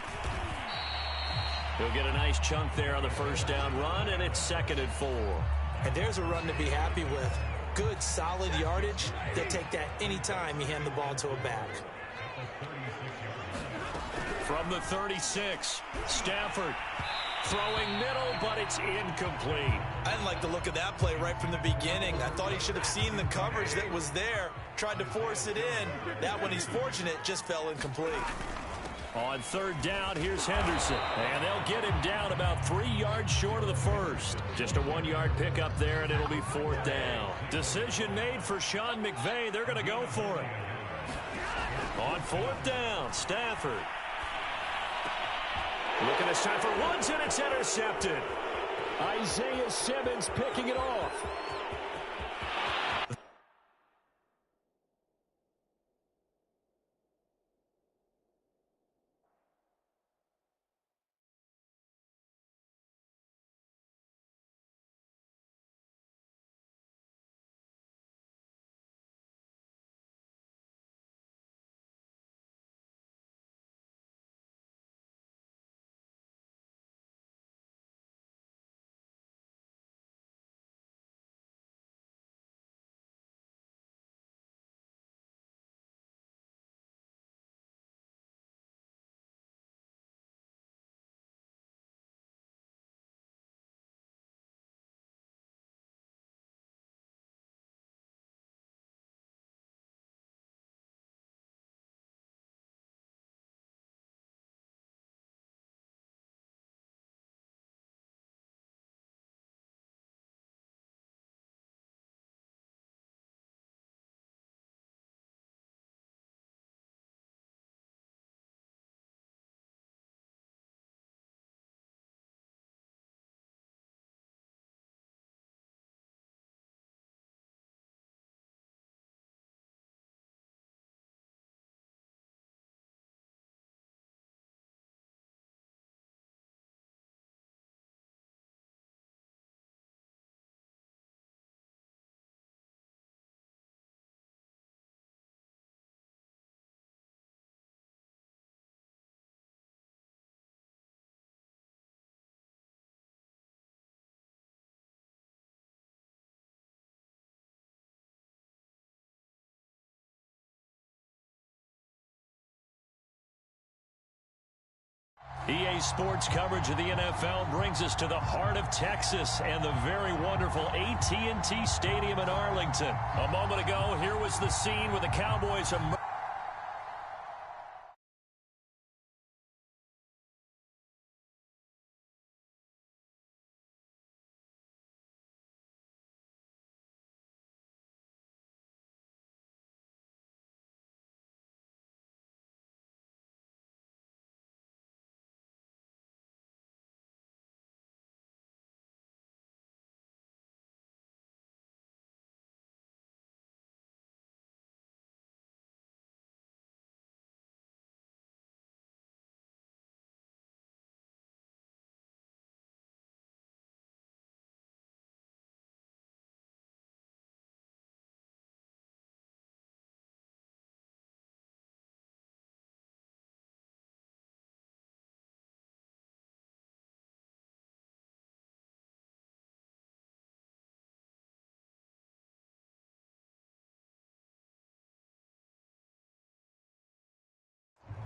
He'll get a nice chunk there on the first down run, and it's 2nd and 4. And there's a run to be happy with. Good, solid yardage. They'll take that anytime you hand the ball to a back. From the 36, Stafford. Throwing middle, but it's incomplete. I didn't like the look of that play right from the beginning. I thought he should have seen the coverage that was there, tried to force it in. That one, he's fortunate, just fell incomplete. On 3rd down, here's Henderson. And they'll get him down about 3 yards short of the first. Just a 1-yard pickup there, and it'll be 4th down. Decision made for Sean McVay. They're going to go for it. On 4th down, Stafford. Looking at Stafford once, and it's intercepted. Isaiah Simmons picking it off. EA Sports coverage of the NFL brings us to the heart of Texas and the very wonderful AT&T Stadium in Arlington. A moment ago, here was the scene with the Cowboys emerging.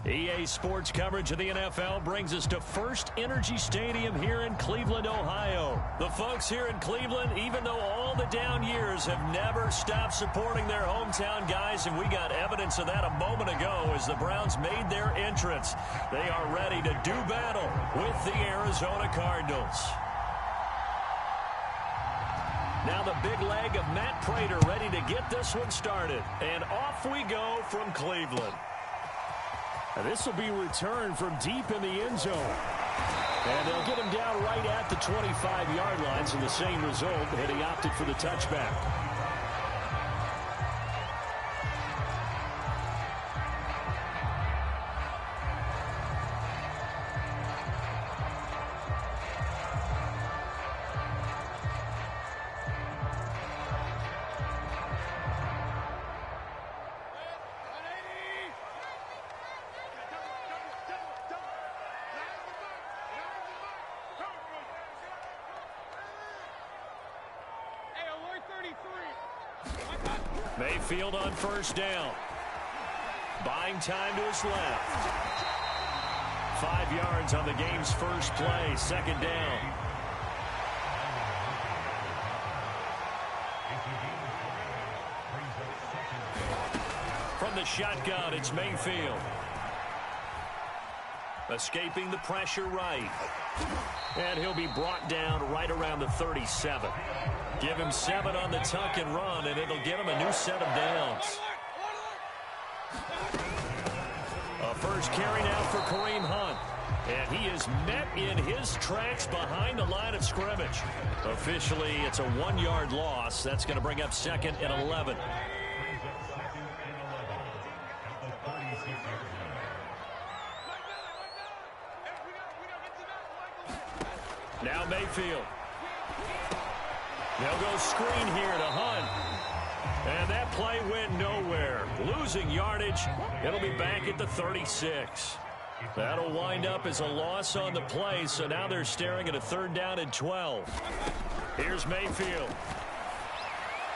EA Sports coverage of the NFL brings us to First Energy Stadium here in Cleveland, Ohio. The folks here in Cleveland, even though all the down years, have never stopped supporting their hometown guys, and we got evidence of that a moment ago as the Browns made their entrance. They are ready to do battle with the Arizona Cardinals. Now the big leg of Matt Prater ready to get this one started. And off we go from Cleveland. And this will be returned from deep in the end zone. And they'll get him down right at the 25-yard line, so the same result, and he opted for the touchback. Mayfield on first down. Buying time to his left. 5 yards on the game's first play. Second down. From the shotgun, it's Mayfield. Escaping the pressure right. And he'll be brought down right around the 37. Give him 7 on the tuck and run, and it'll get him a new set of downs. A first carry now for Kareem Hunt. And he is met in his tracks behind the line of scrimmage. Officially, it's a 1-yard loss. That's going to bring up second and 11. Now Mayfield. They'll go screen here to Hunt. And that play went nowhere. Losing yardage. It'll be back at the 36. That'll wind up as a loss on the play, so now they're staring at a 3rd down and 12. Here's Mayfield.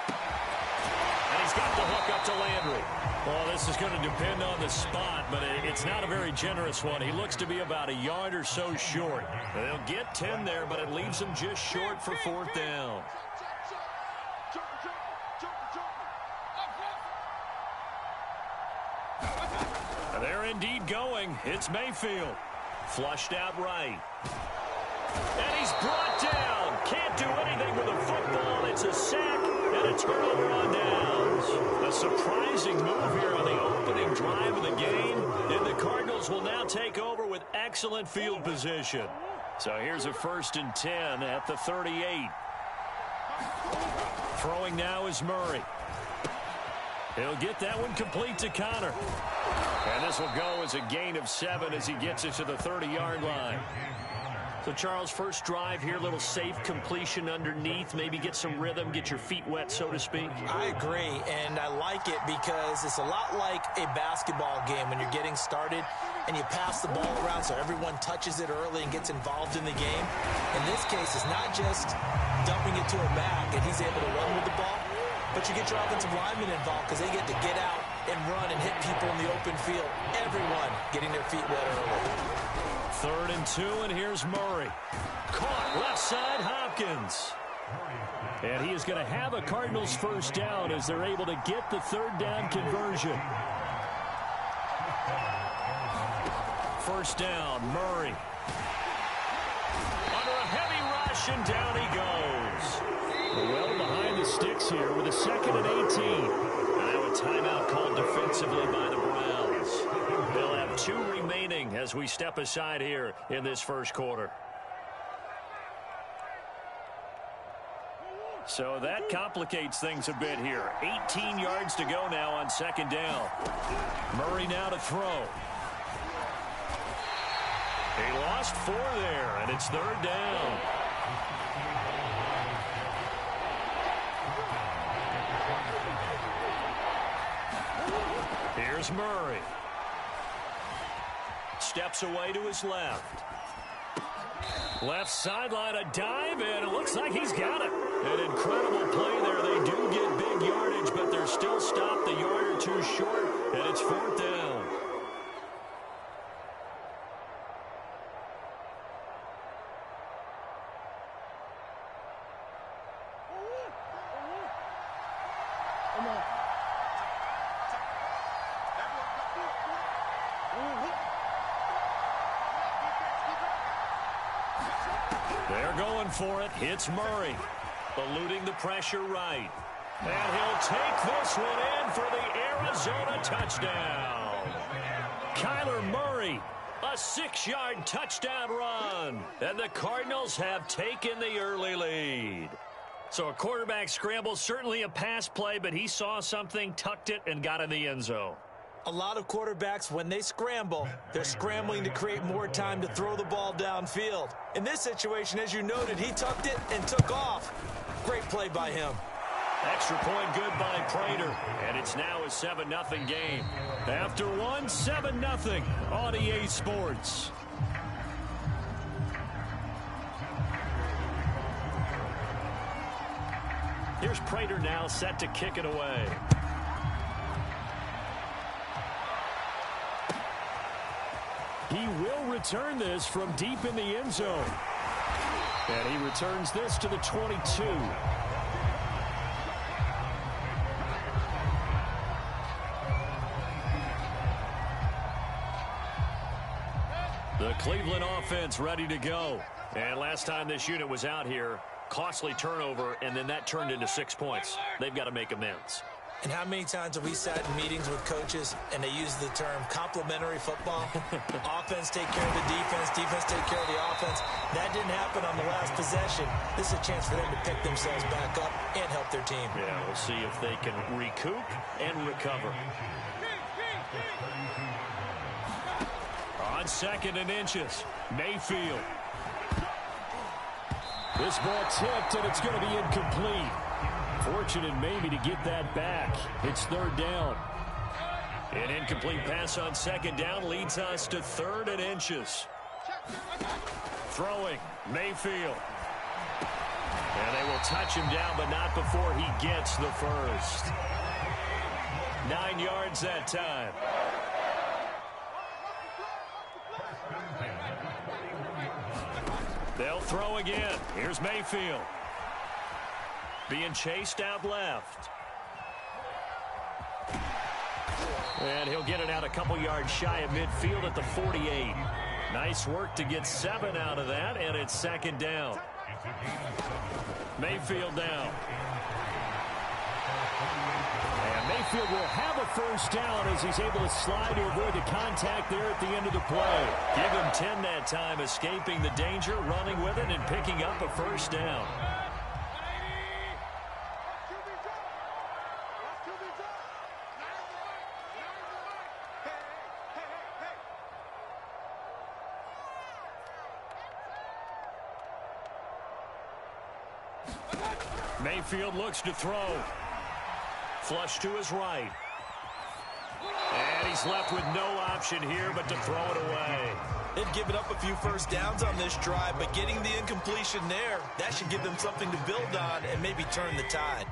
And he's got the hook up to Landry. Well, this is going to depend on the spot, but it's not a very generous one. He looks to be about a yard or so short. They'll get 10 there, but it leaves them just short for 4th down. They're indeed going. It's Mayfield. Flushed out right. And he's brought down. Can't do anything with a football. It's a sack and a turnover on downs. A surprising move here on the opening drive of the game. And the Cardinals will now take over with excellent field position. So here's a 1st and 10 at the 38. Throwing now is Murray. He'll get that one complete to Connor. And this will go as a gain of 7 as he gets it to the 30-yard line. So, Charles, first drive here, little safe completion underneath, maybe get some rhythm, get your feet wet, so to speak. I agree, and I like it because it's a lot like a basketball game when you're getting started and you pass the ball around so everyone touches it early and gets involved in the game. In this case, it's not just dumping it to a back and he's able to run with the ball, but you get your offensive linemen involved because they get to get out and run and hit people in the open field. Everyone getting their feet wet early. 3rd and 2, and here's Murray. Caught left side, Hopkins. And he is going to have a Cardinals first down as they're able to get the 3rd down conversion. First down, Murray. Under a heavy rush, and down he goes. Well behind the sticks here with a 2nd and 18. Now a timeout called defensively by the Browns. They'll have 2 remaining as we step aside here in this first quarter. So that complicates things a bit here. 18 yards to go now on 2nd down. Murray now to throw. He lost 4 there, and it's 3rd down. Here's Murray. Steps away to his left. Left sideline, a dive, and it looks like he's got it. An incredible play there. They do get big yardage, but they're still stopped a yard or 2 short, and it's 4th down. They're going for it. It's Murray. Eluding the pressure right. And he'll take this one in for the Arizona touchdown. Kyler Murray, a 6-yard touchdown run. And the Cardinals have taken the early lead. So a quarterback scramble, certainly a pass play, but he saw something, tucked it, and got in the end zone. A lot of quarterbacks, when they scramble, they're scrambling to create more time to throw the ball downfield. In this situation, as you noted, he tucked it and took off. Great play by him. Extra point good by Prater. And it's now a 7-0 game. After one, 7-0 on EA Sports. Here's Prater now set to kick it away. He will return this from deep in the end zone. And he returns this to the 22. The Cleveland offense ready to go. And last time this unit was out here, costly turnover, and then that turned into 6 points. They've got to make amends. And how many times have we sat in meetings with coaches and they use the term complementary football? Offense take care of the defense, defense take care of the offense. That didn't happen on the last possession. This is a chance for them to pick themselves back up and help their team. Yeah, we'll see if they can recoup and recover. On 2nd and inches, Mayfield. This ball tipped, and it's going to be incomplete. Fortunate maybe to get that back. It's 3rd down. An incomplete pass on 2nd down leads us to 3rd and inches. Throwing, Mayfield. And they will touch him down, but not before he gets the first. 9 yards that time. They'll throw again. Here's Mayfield. Being chased out left. And he'll get it out a couple yards shy of midfield at the 48. Nice work to get 7 out of that, and it's 2nd down. Mayfield down. And Mayfield will have a first down as he's able to slide to avoid the contact there at the end of the play. Give him 10 that time, escaping the danger, running with it, and picking up a first down. Mayfield looks to throw. Flush to his right. And he's left with no option here but to throw it away. They've given up a few first downs on this drive, but getting the incompletion there, that should give them something to build on and maybe turn the tide.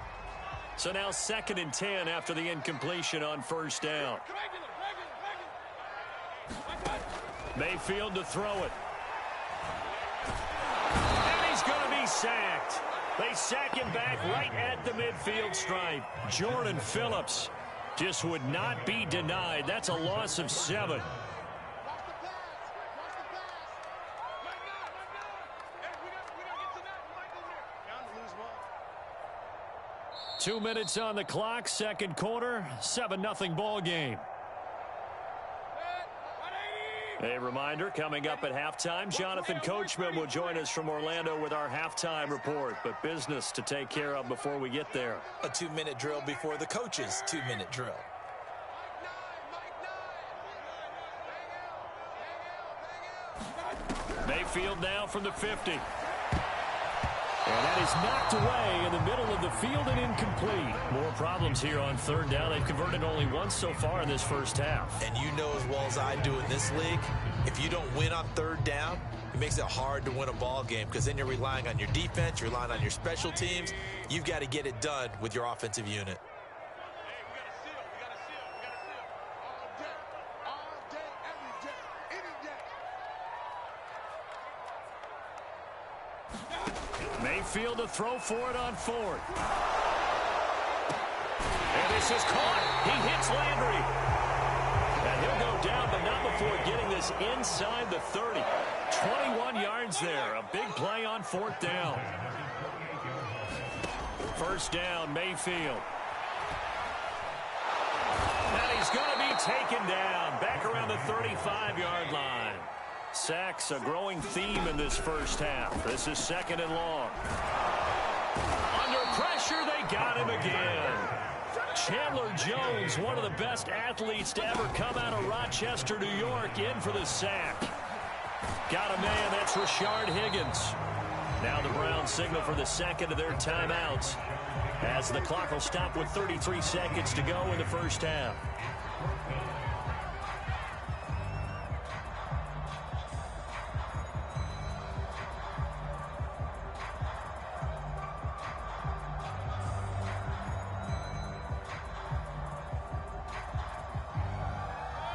So now 2nd and 10 after the incompletion on first down. Mayfield to throw it. And he's going to be sacked. They sack him back right at the midfield stripe. Jordan Phillips just would not be denied. That's a loss of 7. 2 minutes on the clock, second quarter, 7-0 ball game. A reminder, coming up at halftime, Jonathan Coachman will join us from Orlando with our halftime report, but business to take care of before we get there. A 2-minute drill before the coach's 2-minute drill. Mayfield now from the 50. And that is knocked away in the middle of the field and incomplete. More problems here on third down. They've converted only once so far in this first half. And you know as well as I do in this league, if you don't win on third down, it makes it hard to win a ball game because then you're relying on your defense, you're relying on your special teams. You've got to get it done with your offensive unit. Mayfield to throw for it on fourth. And this is caught. He hits Landry. And he'll go down, but not before getting this inside the 30. 21 yards there. A big play on fourth down. First down, Mayfield. And he's going to be taken down. Back around the 35-yard line. Sacks, a growing theme in this first half. This is second and long. Under pressure, they got him again. Chandler Jones, one of the best athletes to ever come out of Rochester, New York, in for the sack. Got a man, that's Rashard Higgins. Now the Browns signal for the second of their timeouts, as the clock will stop with 33 seconds to go in the first half.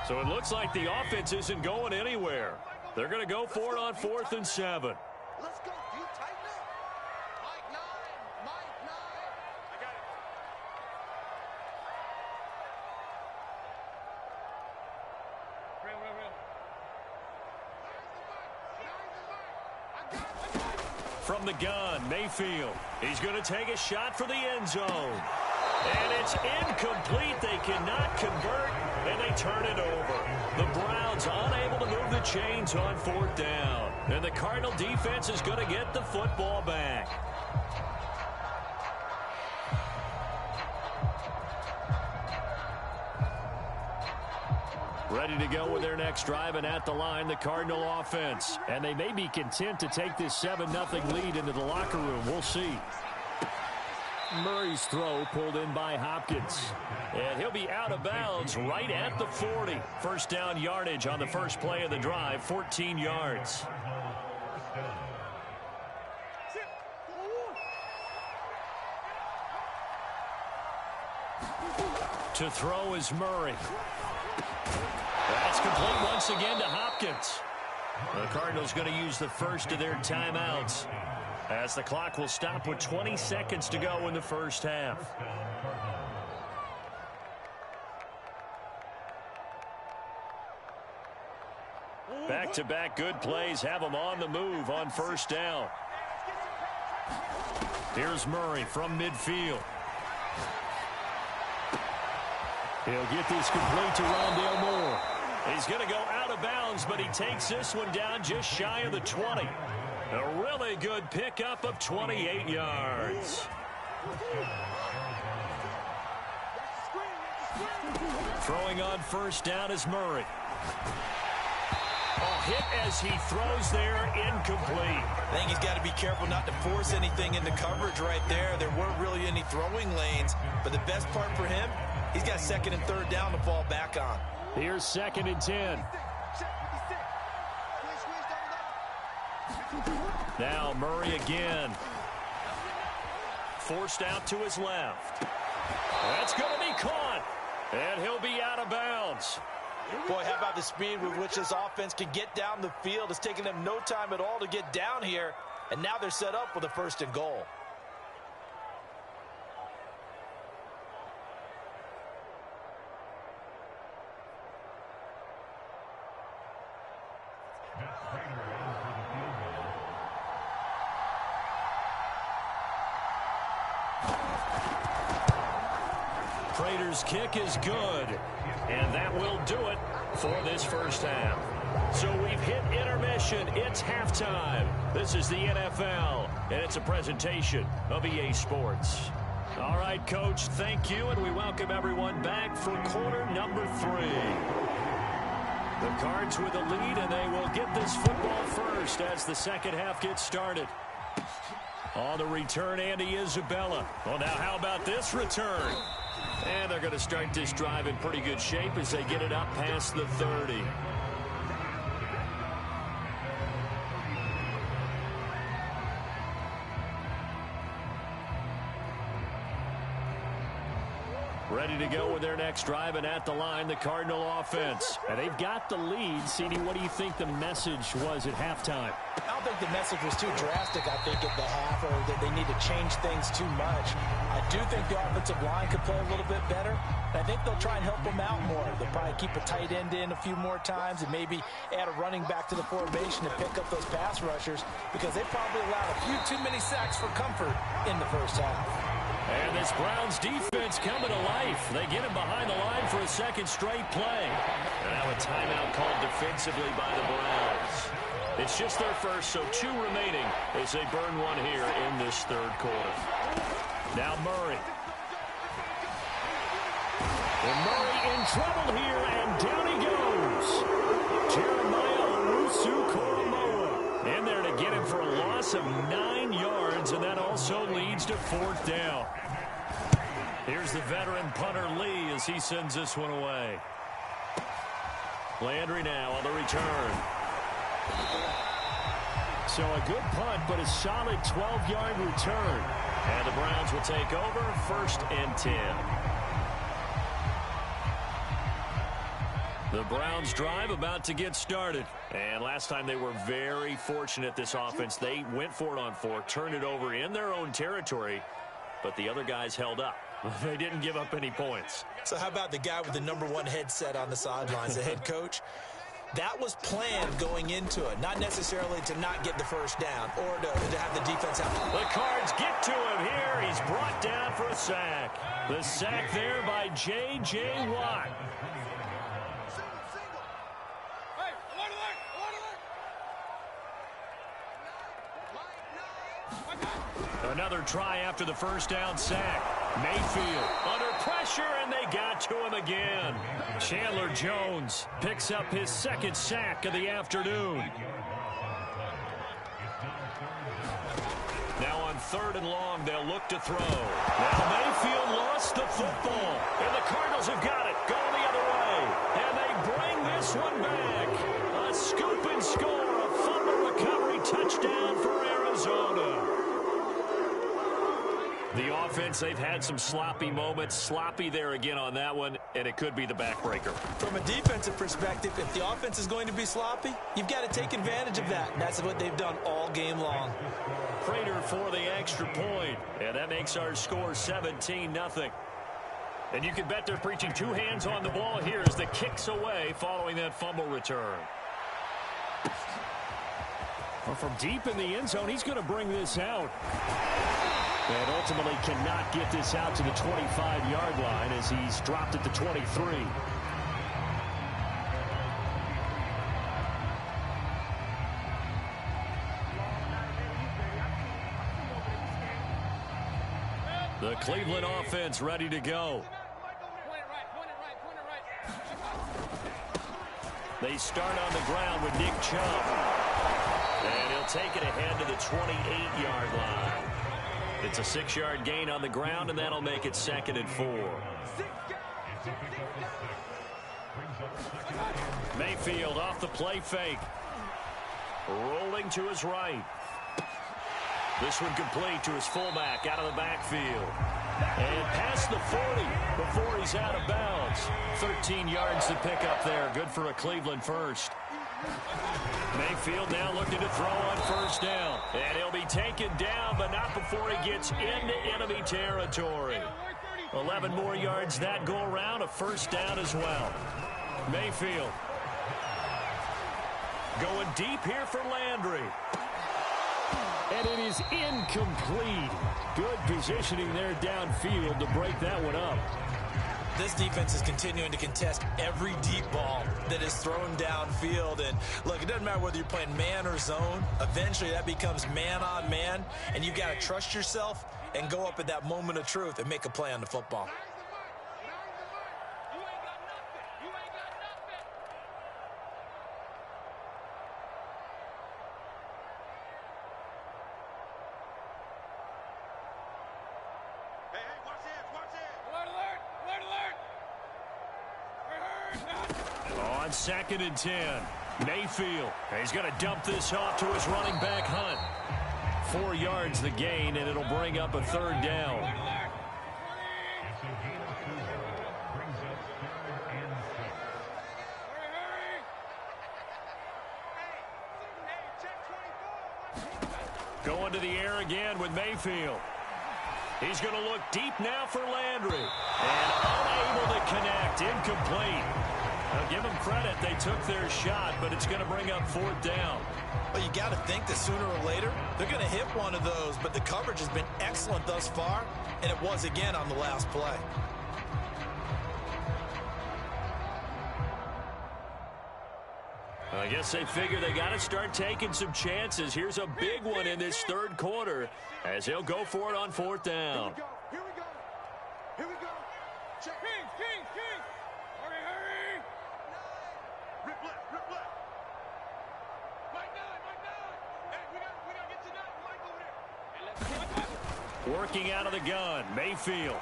So it looks like the offense isn't going anywhere. They're going to go for it on 4th and 7. Let's go. You tighten up. Mike 9. Mike 9. I got it. Real. From the gun, Mayfield. He's going to take a shot for the end zone. And it's incomplete. They cannot convert, and they turn it over. The Browns unable to move the chains on 4th down. And the Cardinal defense is going to get the football back. Ready to go with their next drive, and at the line, the Cardinal offense. And they may be content to take this 7-0 lead into the locker room. We'll see. Murray's throw pulled in by Hopkins. And he'll be out of bounds right at the 40. First down yardage on the first play of the drive, 14 yards. To throw is Murray. That's complete once again to Hopkins. The Cardinals going to use the first of their timeouts, as the clock will stop with 20 seconds to go in the first half. Back-to-back good plays have them on the move on first down. Here's Murray from midfield. He'll get this complete to Rondale Moore. He's going to go out of bounds, but he takes this one down just shy of the 20. A really good pickup of 28 yards. Throwing on first down is Murray. A hit as he throws there, incomplete. I think he's got to be careful not to force anything into coverage right there. There weren't really any throwing lanes, but the best part for him, he's got second and third down to fall back on. Here's 2nd and 10. Now Murray again. Forced out to his left. That's going to be caught. And he'll be out of bounds. Boy, how about the speed with which this offense can get down the field? It's taking them no time at all to get down here, and now they're set up with a 1st and goal. Prater's kick is good, and that will do it for this first half. So we've hit intermission. It's halftime. This is the NFL, and it's a presentation of EA Sports. All right, Coach, thank you, and we welcome everyone back for quarter number 3. The Cards with a lead, and they will get this football first as the second half gets started. On the return, Andy Isabella. Well, now how about this return? And they're going to start this drive in pretty good shape as they get it up past the 30. Ready to go with their next drive, and at the line, the Cardinal offense. And they've got the lead. CD, what do you think the message was at halftime? I don't think the message was too drastic, I think, at the half, or that they need to change things too much. I do think the offensive line could play a little bit better. I think they'll try and help them out more. They'll probably keep a tight end in a few more times and maybe add a running back to the formation to pick up those pass rushers, because they probably allowed a few too many sacks for comfort in the first half. And this Browns defense coming to life. They get him behind the line for a second straight play. And now a timeout called defensively by the Browns. It's just their first, so 2 remaining as they burn one here in this third quarter. Now Murray. And Murray in trouble here, and down he goes. Jeremiah Owusu-Koramoah in there to get him for a loss of 9 yards, and that also leads to 4th down. Here's the veteran punter Lee as he sends this one away. Landry now on the return. So a good punt, but a solid 12-yard return. And the Browns will take over 1st and 10. The Browns drive about to get started. And last time they were very fortunate, this offense. They went for it on 4, turned it over in their own territory, but the other guys held up. They didn't give up any points. So how about the guy with the #1 headset on the sidelines, the head coach? That was planned going into it, not necessarily to not get the first down or to have the defense out. The Cards get to him here. He's brought down for a sack. The sack there by J.J. Watt. Another try after the first down sack. Mayfield under pressure, and they got to him again. Chandler Jones picks up his 2nd sack of the afternoon. Now on 3rd and long, they'll look to throw. Now Mayfield lost the football, and the Cardinals have got it. Going the other way, and they bring this one back. A scoop and score, a fumble recovery touchdown for Arizona. The offense, they've had some sloppy moments. Sloppy there again on that one, and it could be the backbreaker. From a defensive perspective, if the offense is going to be sloppy, you've got to take advantage of that. And that's what they've done all game long. Prater for the extra point, and that makes our score 17-0. And you can bet they're preaching 2 hands on the ball here as the kick's away following that fumble return. Well, from deep in the end zone, he's going to bring this out. And ultimately cannot get this out to the 25-yard line as he's dropped at the 23. The Cleveland offense ready to go. They start on the ground with Nick Chubb. And he'll take it ahead to the 28-yard line. It's a 6-yard gain on the ground, and that'll make it 2nd and 4. Mayfield off the play fake. Rolling to his right. This one complete to his fullback out of the backfield. And past the 40 before he's out of bounds. 13 yards to pick up there. Good for a Cleveland first. Mayfield now looking to throw on first down. And he'll be taken down, but not before he gets into enemy territory. 11 more yards that go around, a first down as well. Mayfield going deep here for Landry. And it is incomplete. Good positioning there downfield to break that one up. This defense is continuing to contest every deep ball that is thrown downfield. And look, it doesn't matter whether you're playing man or zone. Eventually that becomes man on man. And you've got to trust yourself and go up at that moment of truth and make a play on the football. On 2nd and 10, Mayfield. He's going to dump this off to his running back, Hunt. 4 yards the gain, and it'll bring up a third down. Going to the air again with Mayfield. He's going to look deep now for Landry. And unable to connect. Incomplete. I'll give them credit. They took their shot, but it's going to bring up 4th down. Well, you got to think that sooner or later, they're going to hit one of those, but the coverage has been excellent thus far, and it was again on the last play. I guess they figure they got to start taking some chances. Here's a big one in this third quarter as he'll go for it on 4th down. Here we go. Here we go. Check. King. Hurry. Rip left. Mike 9. Hey, we got to get to that. Mike over there. Working out of the gun, Mayfield.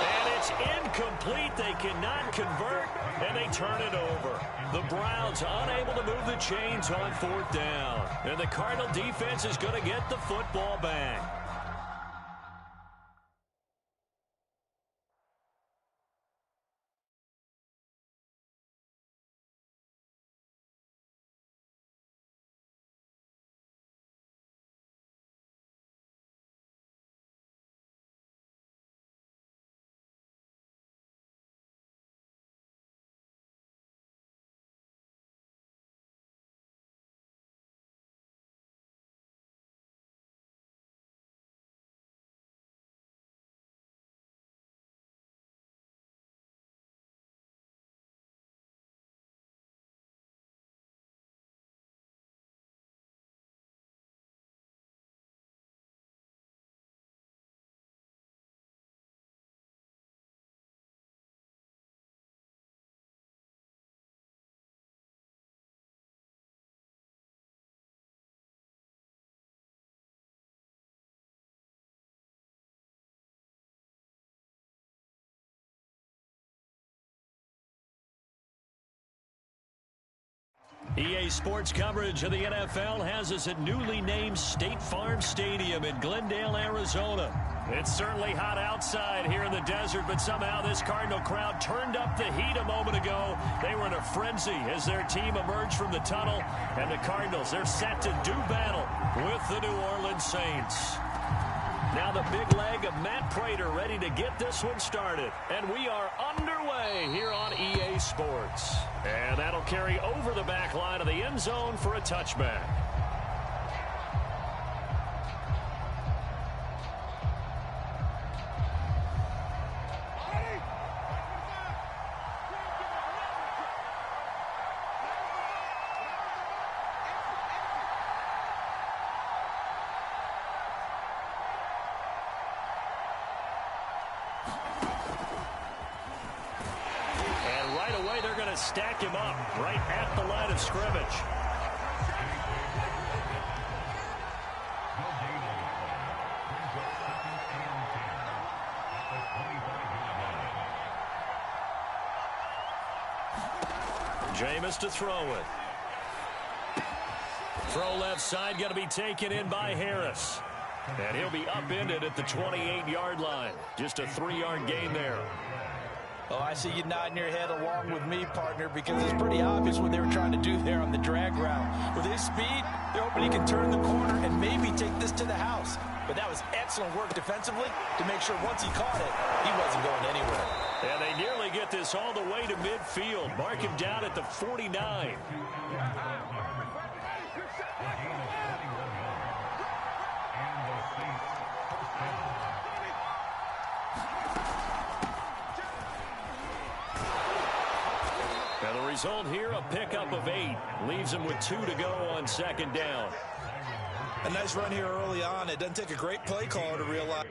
And it's incomplete. They cannot convert, and they turn it over. The Browns unable to move the chains on 4th down. And the Cardinal defense is going to get the football back. EA Sports coverage of the NFL has us at newly named State Farm Stadium in Glendale, Arizona. It's certainly hot outside here in the desert, but somehow this Cardinal crowd turned up the heat a moment ago. They were in a frenzy as their team emerged from the tunnel, and the Cardinals, they're set to do battle with the New Orleans Saints. Now the big leg of Matt Prater ready to get this one started. And we are underway here on EA Sports. And that'll carry over the back line of the end zone for a touchback. Stack him up right at the line of scrimmage. Jameis to throw it. Throw left side going to be taken in by Harris. And he'll be upended at the 28-yard line. Just a 3-yard gain there. Oh, I see you nodding your head along with me, partner, because it's pretty obvious what they were trying to do there on the drag route. With his speed, they're hoping he can turn the corner and maybe take this to the house. But that was excellent work defensively to make sure once he caught it, he wasn't going anywhere. And they nearly get this all the way to midfield. Mark him down at the 49. Now the result here, a pickup of 8. Leaves him with 2 to go on second down. A nice run here early on. It doesn't take a great play caller to realize.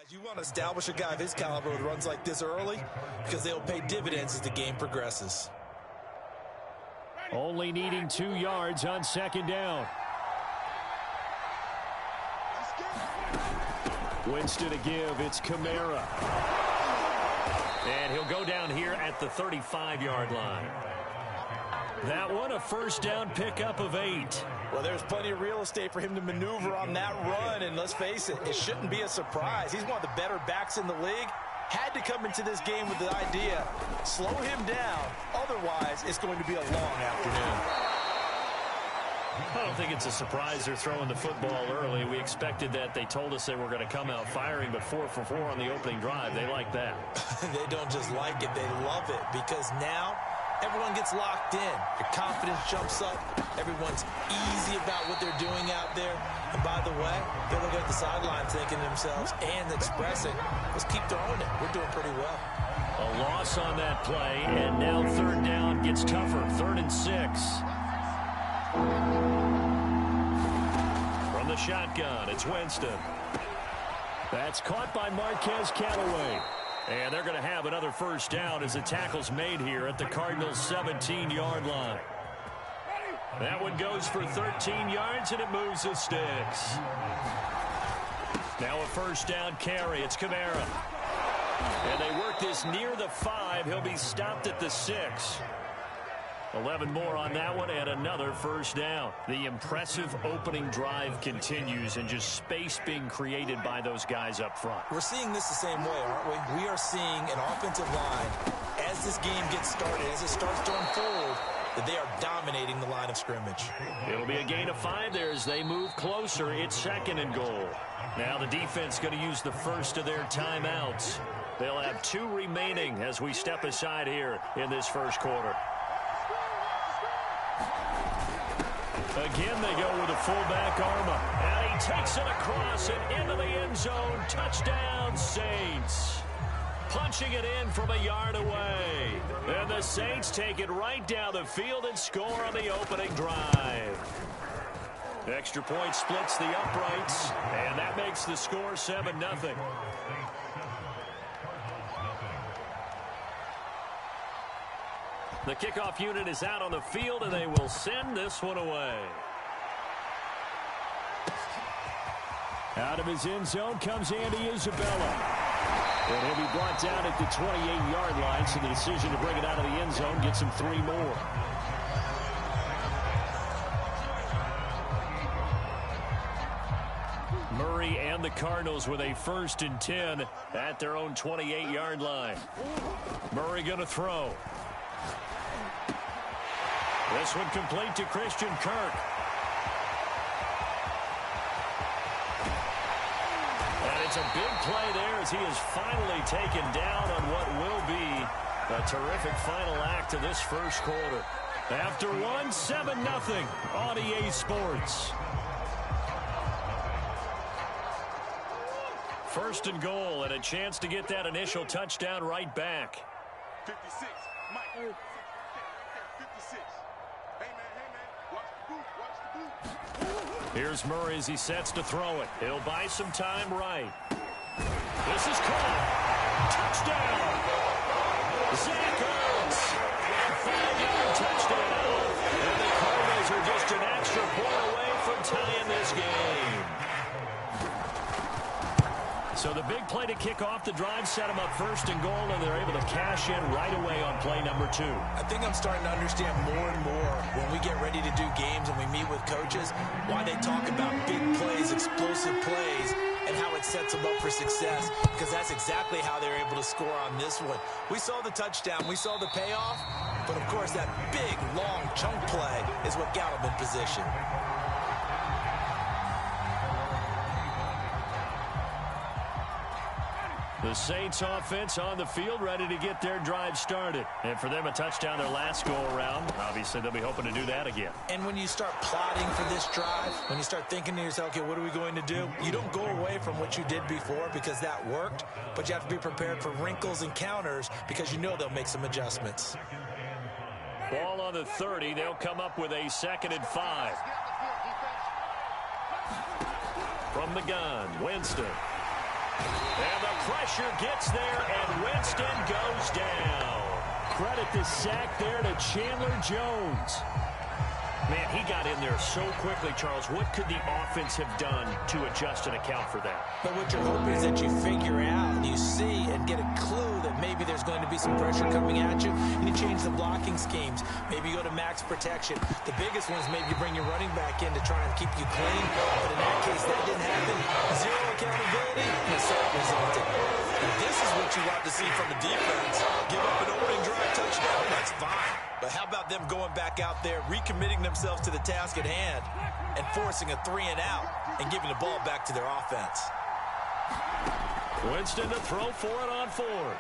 You want to establish a guy of his caliber with runs like this early because they'll pay dividends as the game progresses. Only needing 2 yards on second down. Winston to give. It's Kamara. And he'll go down here at the 35-yard line. That one, a first down pickup of 8. Well, there's plenty of real estate for him to maneuver on that run, and let's face it, it shouldn't be a surprise. He's one of the better backs in the league. Had to come into this game with the idea, slow him down, otherwise it's going to be a long afternoon. I don't think it's a surprise they're throwing the football early. We expected that. They told us they were going to come out firing, but 4 for 4 on the opening drive. They like that. They don't just like it, they love it, because now everyone gets locked in. Your confidence jumps up. Everyone's easy about what they're doing out there. And by the way, they're looking at the sideline thinking to themselves and expressing, let's keep throwing it. We're doing pretty well. A loss on that play, and now third down gets tougher. 3rd and 6. From the shotgun, it's Winston. That's caught by Marquez Callaway. And they're going to have another first down as the tackle's made here at the Cardinals' 17-yard line. That one goes for 13 yards, and it moves the sticks. Now a first down carry. It's Kamara. And they work this near the 5. He'll be stopped at the 6. 11 more on that one and another first down. The impressive opening drive continues and just space being created by those guys up front. We're seeing this the same way, aren't we? We are seeing an offensive line, as this game gets started, as it starts to unfold, that they are dominating the line of scrimmage. It'll be a gain of 5 there as they move closer. It's 2nd and goal. Now the defense going to use the first of their timeouts. They'll have 2 remaining as we step aside here in this first quarter. Again, they go with a fullback Arma. And he takes it across and into the end zone. Touchdown, Saints. Punching it in from a yard away. And the Saints take it right down the field and score on the opening drive. Extra point splits the uprights, and that makes the score 7-0. The kickoff unit is out on the field, and they will send this one away. Out of his end zone comes Andy Isabella. And he'll be brought down at the 28-yard line, so the decision to bring it out of the end zone gets him 3 more. Murray and the Cardinals with a 1st and 10 at their own 28-yard line. Murray going to throw. This one complete to Christian Kirk. And it's a big play there as he is finally taken down on what will be a terrific final act of this first quarter. After 1, 7-0 on EA Sports. 1st and goal and a chance to get that initial touchdown right back. 56. Mike. 56. Hey, man. Watch the boot. Here's Murray as he sets to throw it. He'll buy some time right. This is caught. Touchdown. Zach Ertz. 5-yard touchdown. And the Cardinals are just an extra point away from tying this game. So the big play to kick off the drive set them up 1st and goal, and they're able to cash in right away on play number 2. I think I'm starting to understand more and more when we get ready to do games and we meet with coaches why they talk about big plays, explosive plays, and how it sets them up for success, because that's exactly how they're able to score on this one. We saw the touchdown. We saw the payoff. But, of course, that big, long chunk play is what got them in position. The Saints offense on the field ready to get their drive started. And for them, a touchdown their last go-around. Obviously, they'll be hoping to do that again. And when you start plotting for this drive, when you start thinking to yourself, okay, what are we going to do? You don't go away from what you did before because that worked, but you have to be prepared for wrinkles and counters because you know they'll make some adjustments. Ball on the 30. They'll come up with a 2nd and 5. From the gun, Winston. And the pressure gets there, and Winston goes down. Credit the sack there to Chandler Jones. Man, he got in there so quickly, Charles. What could the offense have done to adjust and account for that? But what you're hoping is that you figure out and you see and get a clue that maybe there's going to be some pressure coming at you, and you change the blocking schemes. Maybe you go to max protection. The biggest one is maybe you bring your running back in to try and keep you clean. But in that case, that didn't happen. Zero accountability, and a sack resulted. And this is what you want to see from the defense. Give up an opening drive touchdown, that's fine. But how about them going back out there, recommitting themselves to the task at hand, and forcing a 3-and-out and giving the ball back to their offense? Winston to throw for it on 4th.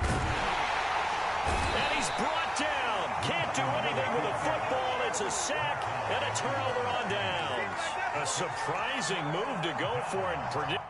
And he's brought down. Can't do anything with a football. It's a sack and a turnover on downs. A surprising move to go for and predict.